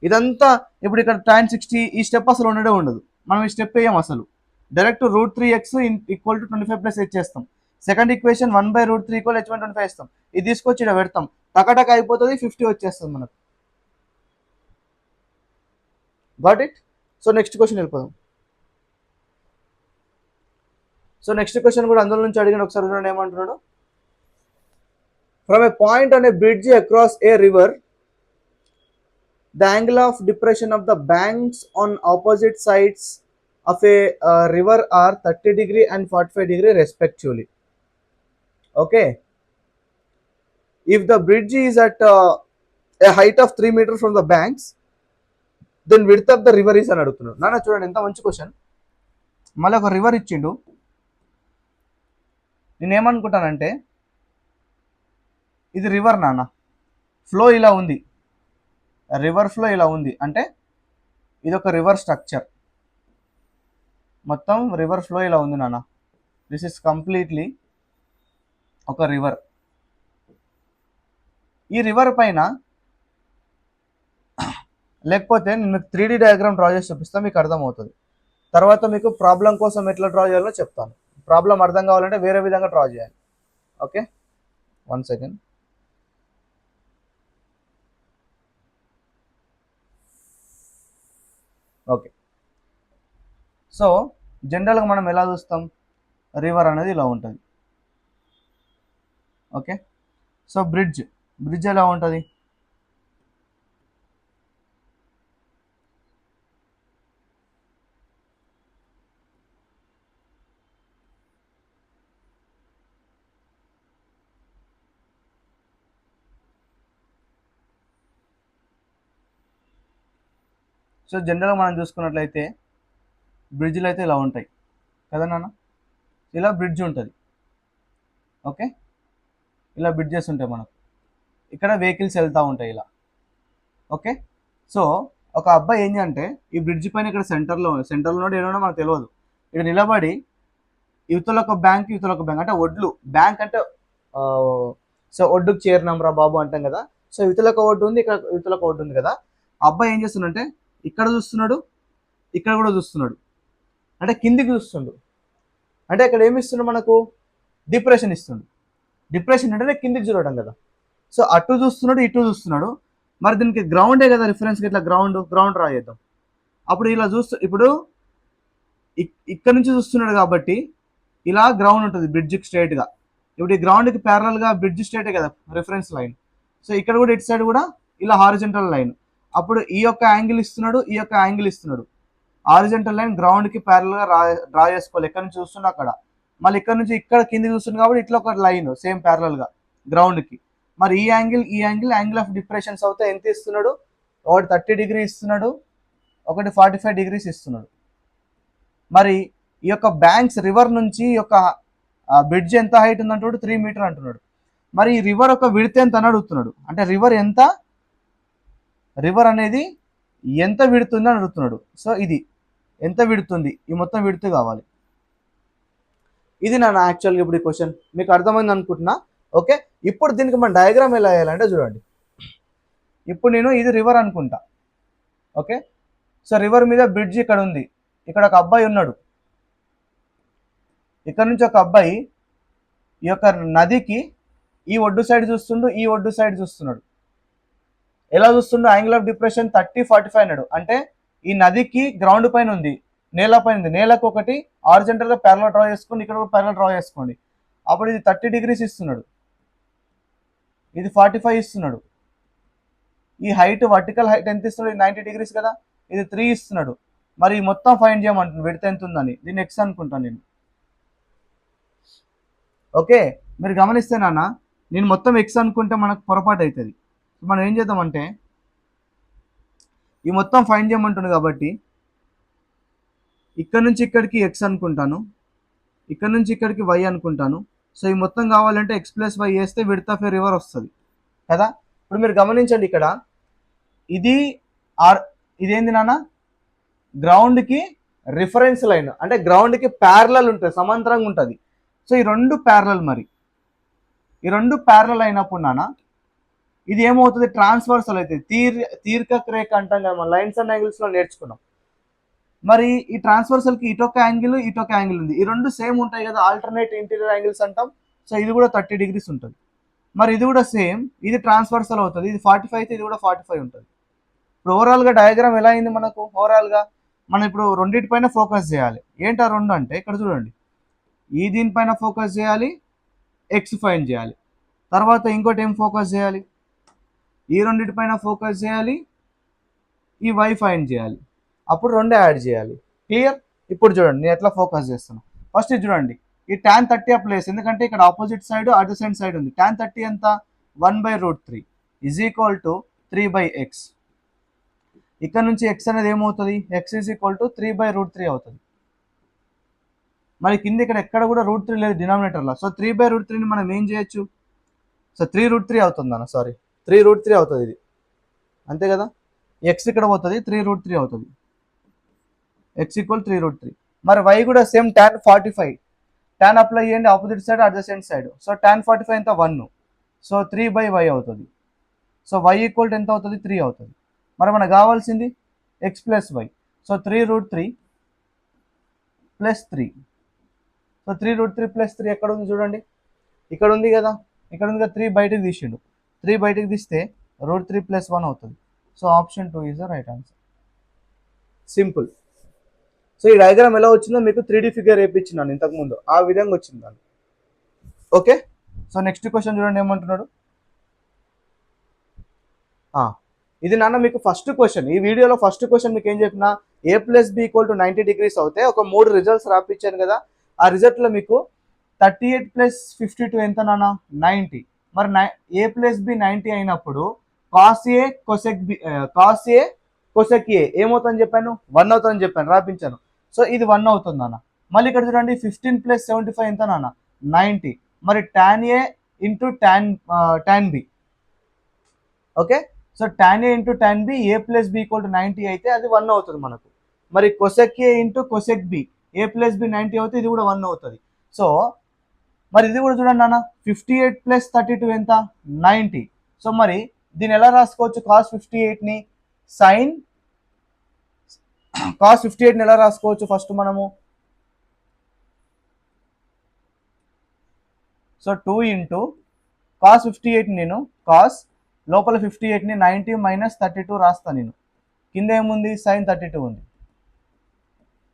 ఇదంతా ఇప్పుడు ఇక్కడ tan 60 ఈ స్టెప్ అసలు ఉండదు. మనం ఈ స్టెప్ వేయం అసలు. Direct √3x equal to 25 plus H చేస్తాం. సెకండ్ ఈక్వేషన్ 1/√3 ఈక్వల్ h 25 ఇస్తాం. ఇది తీసుకొచ్చి ఇక్కడ పెడతాం, టకటక అయిపోతుంది, 50 వచ్చేస్తుంది మనకు. Got it? So next question వెళ్ళిపోదాం. సో నెక్స్ట్ క్వశ్చన్ కూడా అందులో నుంచి అడిగిన, ఒకసారి చూడండి ఏమంటున్నాడు. From a point on a bridge across a river, the angle of depression of the banks on opposite sides of a river are 30 degree and 45 degree respectively. Okay, if the bridge is at a height of 3 meters from the banks, then width of the river is అని అడుగుతున్నాడు. నాన్న చూడండి ఎంత మంచి question. మళ్ళీ ఒక river ఇచ్చిండు. నేనేమనుకుంటానంటే ఇది రివర్ నాన్న, ఫ్లో ఇలా ఉంది, రివర్ ఫ్లో ఇలా ఉంది అంటే ఇది ఒక రివర్ స్ట్రక్చర్. మొత్తం రివర్ ఫ్లో ఇలా ఉంది నాన్న. దిస్ ఇస్ కంప్లీట్లీ ఒక రివర్. ఈ రివర్ పైన లేకపోతే నేను మీకు 3D డయాగ్రామ్ డ్రా చేసి చూపిస్తాను, మీకు అర్థమవుతుంది. తర్వాత మీకు ప్రాబ్లం కోసం ఎట్లా డ్రా చేయాలో చెప్తాను. ప్రాబ్లం అర్థం కావాలంటే వేరే విధంగా డ్రా చేయాలి. Okay, 1 second. ఓకే, సో జనరల్గా మనం ఎలా చూస్తాం, రివర్ అనేది ఇలా ఉంటుంది. ఓకే, సో బ్రిడ్జ్ ఎలా ఉంటుంది, సో జనరల్గా మనం చూసుకున్నట్లయితే బ్రిడ్జ్లు అయితే ఇలా ఉంటాయి కదా నాన్న, ఇలా బ్రిడ్జ్ ఉంటుంది. ఓకే, ఇలా బ్రిడ్జెస్ ఉంటాయి మనకు, ఇక్కడ వెహికల్స్ వెళ్తూ ఉంటాయి ఇలా. ఓకే, సో ఒక అబ్బాయి ఏంటి అంటే ఈ బ్రిడ్జ్ పైన ఇక్కడ సెంటర్లో ఏమన్నా మనకు తెలియదు, ఇక్కడ నిలబడి యువతల ఒక బ్యాంక్ అంటే ఒడ్లు బ్యాంక్ అంటే సో ఒడ్డుకు చేరినాంరా బాబు అంటాం కదా. సో యువతలకు ఒడ్డు ఉంది, ఇక్కడ యువతలకు ఒడ్డు ఉంది కదా. అబ్బాయి ఏం చేస్తున్నాడంటే ఇక్కడ చూస్తున్నాడు, ఇక్కడ కూడా చూస్తున్నాడు, అంటే కిందికి చూస్తుండు. అంటే ఇక్కడ ఏమి ఇస్తున్నాడు మనకు, డిప్రెషన్ ఇస్తుండు. డిప్రెషన్ అంటే కిందికి చూడటం కదా. సో అటు చూస్తున్నాడు, ఇటు చూస్తున్నాడు. మరి దీనికి గ్రౌండే కదా రిఫరెన్స్కి, ఇట్లా గ్రౌండ్ డ్రా చేద్దాం. అప్పుడు ఇలా ఇప్పుడు ఇక్కడ నుంచి చూస్తున్నాడు కాబట్టి ఇలా గ్రౌండ్ ఉంటుంది బ్రిడ్జ్కి స్ట్రైట్గా. ఇప్పుడు ఈ గ్రౌండ్కి ప్యారలల్గా బ్రిడ్జ్ స్ట్రైటే కదా రిఫరెన్స్ లైన్. సో ఇక్కడ కూడా ఇటు సైడ్ కూడా ఇలా హారిజెంటల్ లైన్. అప్పుడు ఈ యొక్క యాంగిల్ ఇస్తున్నాడు, ఈ యొక్క యాంగిల్ ఇస్తున్నాడు. హారిజెంటల్ లైన్ గ్రౌండ్కి ప్యారలల్గా డ్రా చేసుకోవాలి. ఎక్కడ నుంచి చూస్తున్నా అక్కడ. మళ్ళీ ఇక్కడ నుంచి ఇక్కడ కిందికి చూస్తుంది కాబట్టి ఇట్లా ఒక లైన్ సేమ్ ప్యారలల్గా గ్రౌండ్కి. మరి ఈ యాంగిల్ ఆఫ్ డిప్రెషన్స్ అవుతే ఎంత ఇస్తున్నాడు, ఒకటి 30 డిగ్రీ ఇస్తున్నాడు, ఒకటి 45 డిగ్రీస్ ఇస్తున్నాడు. మరి ఈ యొక్క బ్యాంక్స్ రివర్ నుంచి ఈ యొక్క బ్రిడ్జ్ ఎంత హైట్ ఉందంటున్నాడు, 3 మీటర్ అంటున్నాడు. మరి ఈ రివర్ ఒక విడ్త్ ఎంత అని అడుగుతున్నాడు. అంటే రివర్ అనేది ఎంత విడుతుంది అని అడుగుతున్నాడు. సో ఇది ఎంత విడుతుంది, ఈ మొత్తం విడుతు కావాలి. ఇది నా యాక్చువల్గా ఇప్పుడు ఈ క్వశ్చన్ మీకు అర్థమైంది అనుకుంటున్నా. ఓకే, ఇప్పుడు దీనికి మన డయాగ్రామ్ ఎలా వేయాలంటే చూడండి. ఇప్పుడు నేను ఇది రివర్ అనుకుంటా. ఓకే, సో రివర్ మీద బ్రిడ్జ్ ఇక్కడ ఉంది, ఇక్కడ ఒక అబ్బాయి ఉన్నాడు. ఇక్కడ నుంచి ఒక అబ్బాయి ఈ యొక్క నదికి ఈ ఒడ్డు సైడ్ చూస్తుండు, ఈ ఒడ్డు సైడ్ చూస్తున్నాడు. ఎలా చూస్తుండు, యాంగిల్ ఆఫ్ డిప్రెషన్ 30-45 అన్నాడు. అంటే ఈ నదికి గ్రౌండ్ పైన ఉంది, నేల పైన ఉంది. నేలకు ఒకటి హారిజంటల్గా ప్యారలల్ డ్రా చేసుకోండి, ఇక్కడ కూడా ప్యారలల్ డ్రా చేసుకోండి. అప్పుడు ఇది 30 డిగ్రీస్ ఇస్తున్నాడు, ఇది 45 ఇస్తున్నాడు. ఈ హైట్ వర్టికల్ హైట్ ఎంత ఇస్తున్నాడు, ఇది 90 డిగ్రీస్ కదా, ఇది 3 ఇస్తున్నాడు. మరి మొత్తం ఫైండ్ చేయమంటుంది విడ్త్ ఎంత ఉందని. దీన్ని ఎక్స్ అనుకుంటాను నేను. ఓకే, మీరు గమనిస్తే నాన్న, నేను మొత్తం ఎక్స్ అనుకుంటే మనకు పొరపాటు అవుతుంది. మనం ఏం చేద్దామంటే ఈ మొత్తం ఫైండ్ చేయమంటుంది కాబట్టి ఇక్కడ నుంచి ఇక్కడికి ఎక్స్ అనుకుంటాను, ఇక్కడ నుంచి ఇక్కడికి వై అనుకుంటాను. సో ఈ మొత్తం కావాలంటే x + y వేస్తే విడ్త్ ఆఫ్ ఏ రివర్ వస్తుంది కదా. ఇప్పుడు మీరు గమనించండి, ఇక్కడ ఇదేంది నాన్న, గ్రౌండ్కి రిఫరెన్స్ లైన్, అంటే గ్రౌండ్కి ప్యారలల్ ఉంటుంది, సమాంతరంగా ఉంటుంది. సో ఈ రెండు ప్యారలల్. మరి ఈ రెండు ప్యారలల్ అయినప్పుడు నాన్న ఇది ఏమవుతుంది, ట్రాన్స్వర్సల్ అవుతుంది. దీర్ఘక రేఖ అంటాం కదా, మన లైన్స్ అండ్ యాంగిల్స్లో నేర్చుకున్నాం. మరి ఈ ట్రాన్స్వర్సల్కి ఇటొక యాంగిల్, ఇటొక యాంగిల్ ఉంది. ఈ రెండు సేమ్ ఉంటాయి కదా, ఆల్టర్నేట్ ఇంటీరియర్ యాంగిల్స్ అంటాం. సో ఇది కూడా 30 డిగ్రీస్ ఉంటుంది. మరి ఇది కూడా సేమ్, ఇది ట్రాన్స్వర్సల్ అవుతుంది. ఇది 45 అయితే ఇది కూడా 45 ఉంటుంది. ఇప్పుడు ఓవరాల్గా డయాగ్రామ్ ఎలా అయింది మనకు, ఓవరాల్గా మనం ఇప్పుడు రెండింటిపైన ఫోకస్ చేయాలి. ఏంటి ఆ రెండు అంటే ఇక్కడ చూడండి, ఈ దీనిపైన ఫోకస్ చేయాలి, ఎక్స్ ఫైండ్ చేయాలి. తర్వాత ఇంకోటి ఏం ఫోకస్ చేయాలి, ఈ రెండింటిపైన ఫోకస్ చేయాలి, ఈ వై ఫైండ్ చేయాలి. అప్పుడు రెండు యాడ్ చేయాలి. క్లియర్? ఇప్పుడు చూడండి నేను ఎట్లా ఫోకస్ చేస్తాను. ఫస్ట్ ఇది చూడండి, ఈ tan 30 ప్లేస్, ఎందుకంటే ఇక్కడ ఆపోజిట్ సైడ్ అడ్జసెంట్ సైడ్ ఉంది. tan 30 ఎంత, 1/√3 = 3/x. ఇక్కడ నుంచి x అనేది ఏమవుతుంది, x = 3/√3 అవుతుంది. మరి కింద ఇక్కడ ఎక్కడ కూడా √3 లేదు డినామినేటర్లో. సో 3/√3ని మనం ఏం చేయొచ్చు, సో 3√3 అవుతుంది అన్న, సారీ 3√3 అవుతుంది ఇది, అంతే కదా. ఎక్స్ ఇక్కడ పోతుంది, 3√3 అవుతుంది. x = 3√3. మరి y కూడా సేమ్ tan 45, tan అప్లై చేయండి, opposite side adjacent side. So tan 45 ఎంత, 1. సో 3/y అవుతుంది. సో y = ఎంత అవుతుంది, 3 అవుతుంది. మరి మనకు కావాల్సింది x + y. సో 3√3 + 3. సో 3√3 + 3 ఎక్కడ ఉంది చూడండి, ఇక్కడ ఉంది కదా, ఇక్కడ ఉంది కదా. 3 బయటకు తీసిండు, 3 బయటకు తీస్తే √3 + 1 అవుతుంది. So option 2 is the right answer. Simple. So ఈ డయాగ్రామ్ ఎలా వచ్చిందో మీకు 3D ఫిగర్ వేయించినాను ఇంతకుముందు, ఆ విధంగా వచ్చింది దాన్ని. ఓకే, సో నెక్స్ట్ క్వశ్చన్ చూడండి ఏమంటున్నాడు. ఇది నాన్న మీకు ఫస్ట్ క్వశ్చన్, ఈ వీడియోలో ఫస్ట్ క్వశ్చన్ మీకు ఏం చెప్పినా, a + b = 90 డిగ్రీస్ అవుతే ఒక 3 రిజల్ట్స్ రాపించాను కదా. ఆ రిజల్ట్లో మీకు 38 + 52 ఎంత నాన్న, 90. మరి a + b 90 అయినప్పుడు cos a cosec b cos a cosec A ఏమవుతుందని చెప్పాను, 1 అవుతుందని చెప్పాను, రాపించాను. సో ఇది 1 అవుతుంది నాన్న. మళ్ళీ ఇక్కడ చూడండి 15 + 75 ఎంత నాన్న, 90. మరి tan A into tan B. Okay, so tan A into tan B, A plus B equal to 90 అయితే అది 1 అవుతుంది మనకు. మరి cosec A into cosec B, A plus B 90 అవుతుంది, ఇది కూడా 1 అవుతుంది. సో మరి ఇది కూడా చూడండి నాన్న, 58 + 32 ఎంత, 90. సో మరి దీన్ని ఎలా రాసుకోవచ్చు, cos 58ని sin cos 58ని ఎలా రాసుకోవచ్చు ఫస్ట్ మనము. సో 2 ఇంటూ cos 58 నేను cos లోపల 58ని 90 - 32 రాస్తాను నేను. కింద ఏముంది, sin 32 ఉంది.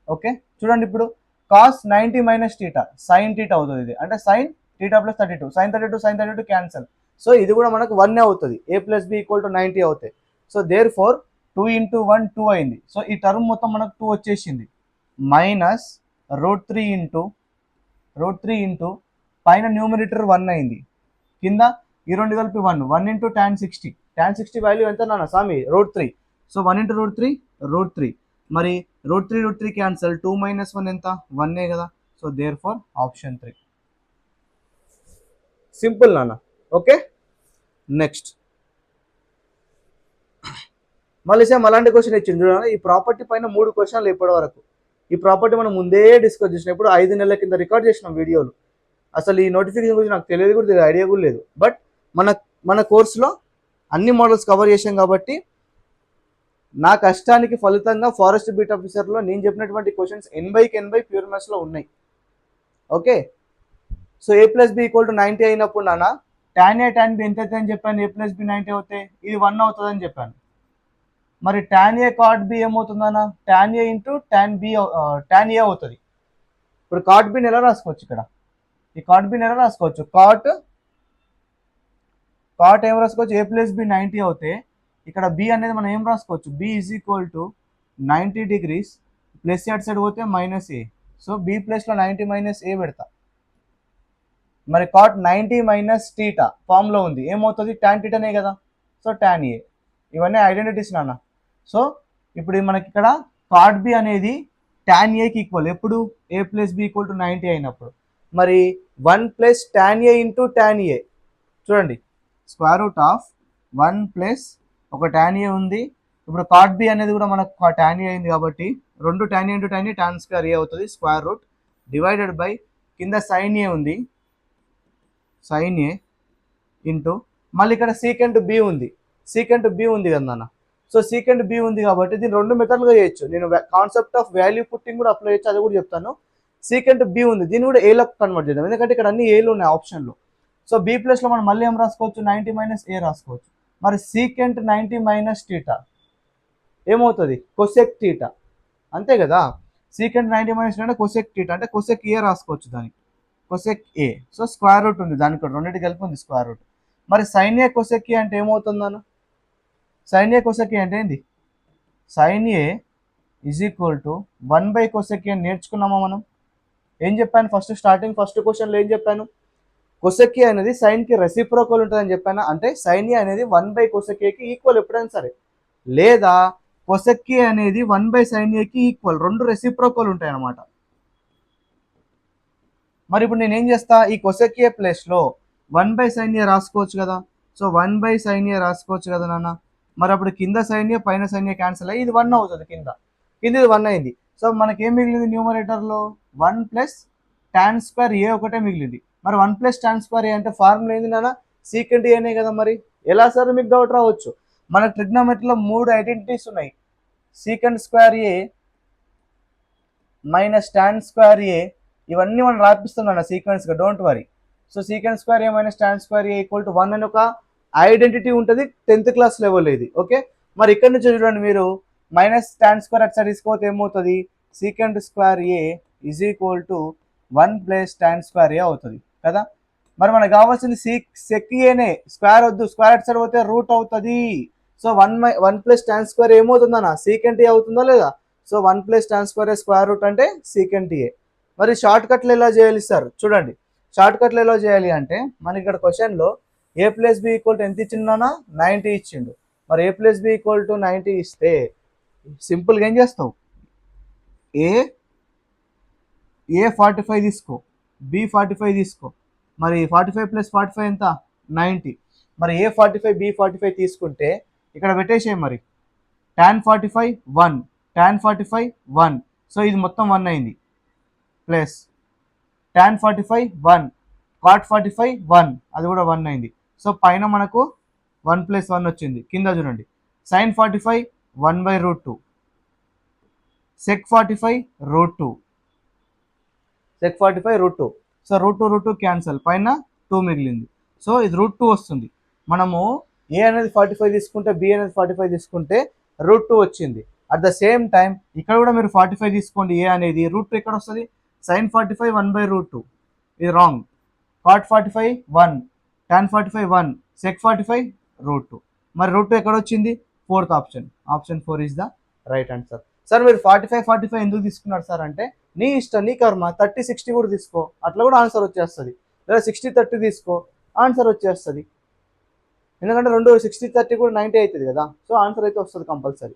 ఓకే, చూడండి ఇప్పుడు cos 90 - θ sin θ అవుతుంది ఇది, అంటే sin θ + 32, sin 32 క్యాన్సల్. సో ఇది కూడా మనకు 1 అవుతుంది, a + b = 90 అవుతాయి. సో దేర్ ఫోర్ 2 × 1 2 అయింది. సో ఈ టర్మ్ మొత్తం మనకు 2 వచ్చేసింది, మైనస్ √3 ఇంటూ పైన న్యూమరేటర్ 1 అయింది, కింద ఈ రెండు కలిపి 1 × tan 60 వాల్యూ ఎంత నాన్న సామి, √3. సో 1 × √3 మరి √3 క్యాన్సల్, 2 - 1 ఎంత, 1 కదా. So there four option 3. Simple నాన్న. ఓకే, నెక్స్ట్ మళ్ళీ సేమ్ అలాంటి క్వశ్చన్ ఇచ్చింది చూడండి. ఈ ప్రాపర్టీ పైన 3 క్వశ్చన్లు ఇప్పటి వరకు. ఈ ప్రాపర్టీ మనం ముందే డిస్కస్ చేసినాం, ఇప్పుడు 5 నెలల కింద రికార్డ్ చేసినాం వీడియోలు. అసలు ఈ నోటిఫికేషన్ గురించి నాకు తెలియదు కూడా తెలియదు, ఐడియా కూడా లేదు. బట్ మన కోర్సులో అన్ని మోడల్స్ కవర్ చేసాం కాబట్టి నా కష్టానికి ఫలితంగా ఫారెస్ట్ బీట్ ఆఫీసర్లో నేను చెప్పినటువంటి క్వశ్చన్స్ 80కి 80 ప్యూర్ మ్యాథ్స్లో ఉన్నాయి. ఓకే, సో a + b = 90 అయినప్పుడు నాన్న tan a tan b ఎంత అవుతుంది అని చెప్పాను, a + b 90 అవుతే ఇది 1 అవుతుంది అని చెప్పాను. మరి tan a cot b ఏమవుతుందన్న, tan a into tan a అవుతుంది. ఇప్పుడు cot b ఎలా రాసుకోవచ్చు, ఇక్కడ ఈ cot b ఎలా రాసుకోవచ్చు, cot ఏం రాసుకోవచ్చు, a + b 90 అవుతే ఇక్కడ b అనేది మనం ఏం రాసుకోవచ్చు, b = 90 degrees ప్లస్ అటు సైడ్ పోతే -a. సో b ప్లస్లో 90 - a పెడతా. మరి cot 90 - θ ఫామ్లో ఉంది, ఏమవుతుంది, tan θనే కదా. సో tan a, ఇవన్నీ ఐడెంటిటీస్ నాన్న. సో ఇప్పుడు మనకి ఇక్కడ cot b అనేది tan aకి ఈక్వల్ ఎప్పుడు, a + b = 90 అయినప్పుడు. మరి 1 + tan a into tan a, చూడండి √1 ప్లస్ ఒక tan a ఉంది. ఇప్పుడు cot b అనేది కూడా మనకు tan a అయింది కాబట్టి 2 tan a × tan a tan² a అవుతుంది, √ డివైడెడ్ బై కింద sin a ఉంది, sin a ఇంటూ మళ్ళీ ఇక్కడ secant b ఉంది, కదా నాన్న. సో secant b ఉంది కాబట్టి దీన్ని 2 మెథడ్లుగా చేయొచ్చు. నేను కాన్సెప్ట్ ఆఫ్ వాల్యూ పుట్టింగ్ కూడా అప్లై చేయొచ్చు, అది కూడా చెప్తాను. secant b ఉంది, దీన్ని కూడా ఏలోకి కన్వర్ట్ చేద్దాం, ఎందుకంటే ఇక్కడ అన్ని ఏలు ఉన్నాయి ఆప్షన్లో. సో b ప్లస్లో మనం మళ్ళీ ఏం రాసుకోవచ్చు, 90 - a రాసుకోవచ్చు. మరి secant 90 - θ ఏమవుతుంది, కొసెక్ θ, అంతే కదా. secant 90 - θ అంటే కొసెక్ θ, అంటే కొసెక్ a రాసుకోవచ్చు దానికి, కొసెక్ a. సో √ ఉంది దానికి, రెండింటి కలిపి ఉంది √ మరి sin a కొసెక్ a అంటే ఏమవుతుందన్న, sin a కొసెక్ a అంటే ఏంది, sin a = 1/cosec a అని నేర్చుకున్నామా మనం. ఏం చెప్పాను ఫస్ట్ క్వశ్చన్లో ఏం చెప్పాను, కొసెక్ a అనేది సైన్కి రెసిప్రోకల్ ఉంటుందని చెప్పాను. అంటే sin a అనేది 1/cosec aకి ఈక్వల్ ఎప్పుడైనా సరే, లేదా కొసెక్ a అనేది 1/sin a కి ఈక్వల్, రెండు రెసిప్రోకల్ ఉంటాయి అన్నమాట. మరి ఇప్పుడు నేను ఏం చేస్తా, ఈ కొసెక్ a ప్లేస్లో 1/sin a రాసుకోవచ్చు కదా. సో 1/sin a రాసుకోవచ్చు కదా నాన్న. మరి అప్పుడు కింద sin a పైన sin a క్యాన్సిల్ అయ్యి ఇది 1 అవుతుంది, కింద ఇది 1 అయింది. సో మనకేం మిగిలింది న్యూమరేటర్లో, 1 + tan² a ఒకటే మిగిలింది. మరి 1 + tan² a అంటే ఫార్ములా ఏంది నాన్న, secant a అనే కదా. మరి ఎలా సార్ మీకు డౌట్ రావచ్చు, మన ట్రిగ్నోమెట్రీలో 3 ఐడెంటిటీస్ ఉన్నాయి, secant² a - tan² a, ఇవన్నీ మనం రాపిస్తున్నాను సీక్వెన్స్గా, don't worry. So secant² a - tan² a = 1 అని ఒక ఐడెంటిటీ ఉంటుంది 10th క్లాస్ లెవెల్ ఇది. ఓకే, మరి ఇక్కడ నుంచి చూడండి మీరు -tan² అటు సైడ్ తీసుకోతే ఏమవుతుంది, secant² a = 1 + tan² a అవుతుంది కదా. మరి మనకు కావాల్సింది sec aనే, స్క్వేర్ వద్దు, స్క్వేర్ అటు సైడ్ పోతే రూట్ అవుతుంది. So 1 + tan² a ఏమవుతుందన్న, secant a అవుతుందా లేదా. సో 1 + tan² a √ అంటే secant a. మరి షార్ట్ కట్లు ఎలా చేయాలి సార్, చూడండి షార్ట్ కట్లు ఎలా చేయాలి అంటే, మనకి ఇక్కడ క్వశ్చన్లో a + b = ఎంత ఇచ్చిండు నాన్న, 90 ఇచ్చిండు. మరి a + b = 90 ఇస్తే సింపుల్గా ఏం చేస్తావు, ఏ 45 తీసుకో, B45 తీసుకో. మరి 45 ప్లస్ 45 ఎంత, 90. మరి A45 B45 తీసుకుంటే ఇక్కడ పెట్టేసేయి మరి. tan45 1, tan45 1, సో ఇది మొత్తం 1 అయింది. ప్లస్ tan45 1, cot45 1, అది కూడా 1 అయింది. సో పైన మనకు 1 ప్లస్ 1 వచ్చింది. కింద చూడండి sin45 1/√2, sec45 √2, sec45 √2. So √2 cancel, పైన 2 మిగిలింది. సో ఇది √2 వస్తుంది. మనము ఏ అనేది 45 తీసుకుంటే, బి అనేది 45 తీసుకుంటే √2 వచ్చింది. అట్ ద సేమ్ టైం ఇక్కడ కూడా మీరు 45 తీసుకోండి, ఏ అనేది √2 ఎక్కడ వస్తుంది, sin45 1/√2, ఇది రాంగ్. cot45 1, tan45 1, sec45 √2. మరి √2 ఎక్కడ వచ్చింది, fourth option, option 4 is the right answer. Sir మీరు 45 ఎందుకు తీసుకున్నారు సార్ అంటే, నీ ఇష్టం, నీ కర్మ. 30-60 కూడా తీసుకో, అట్లా కూడా ఆన్సర్ వచ్చేస్తుంది. లేదా 60-30 తీసుకో, ఆన్సర్ వచ్చేస్తుంది. ఎందుకంటే 60-30 కూడా 90 అవుతుంది కదా. సో ఆన్సర్ అయితే వస్తుంది కంపల్సరీ.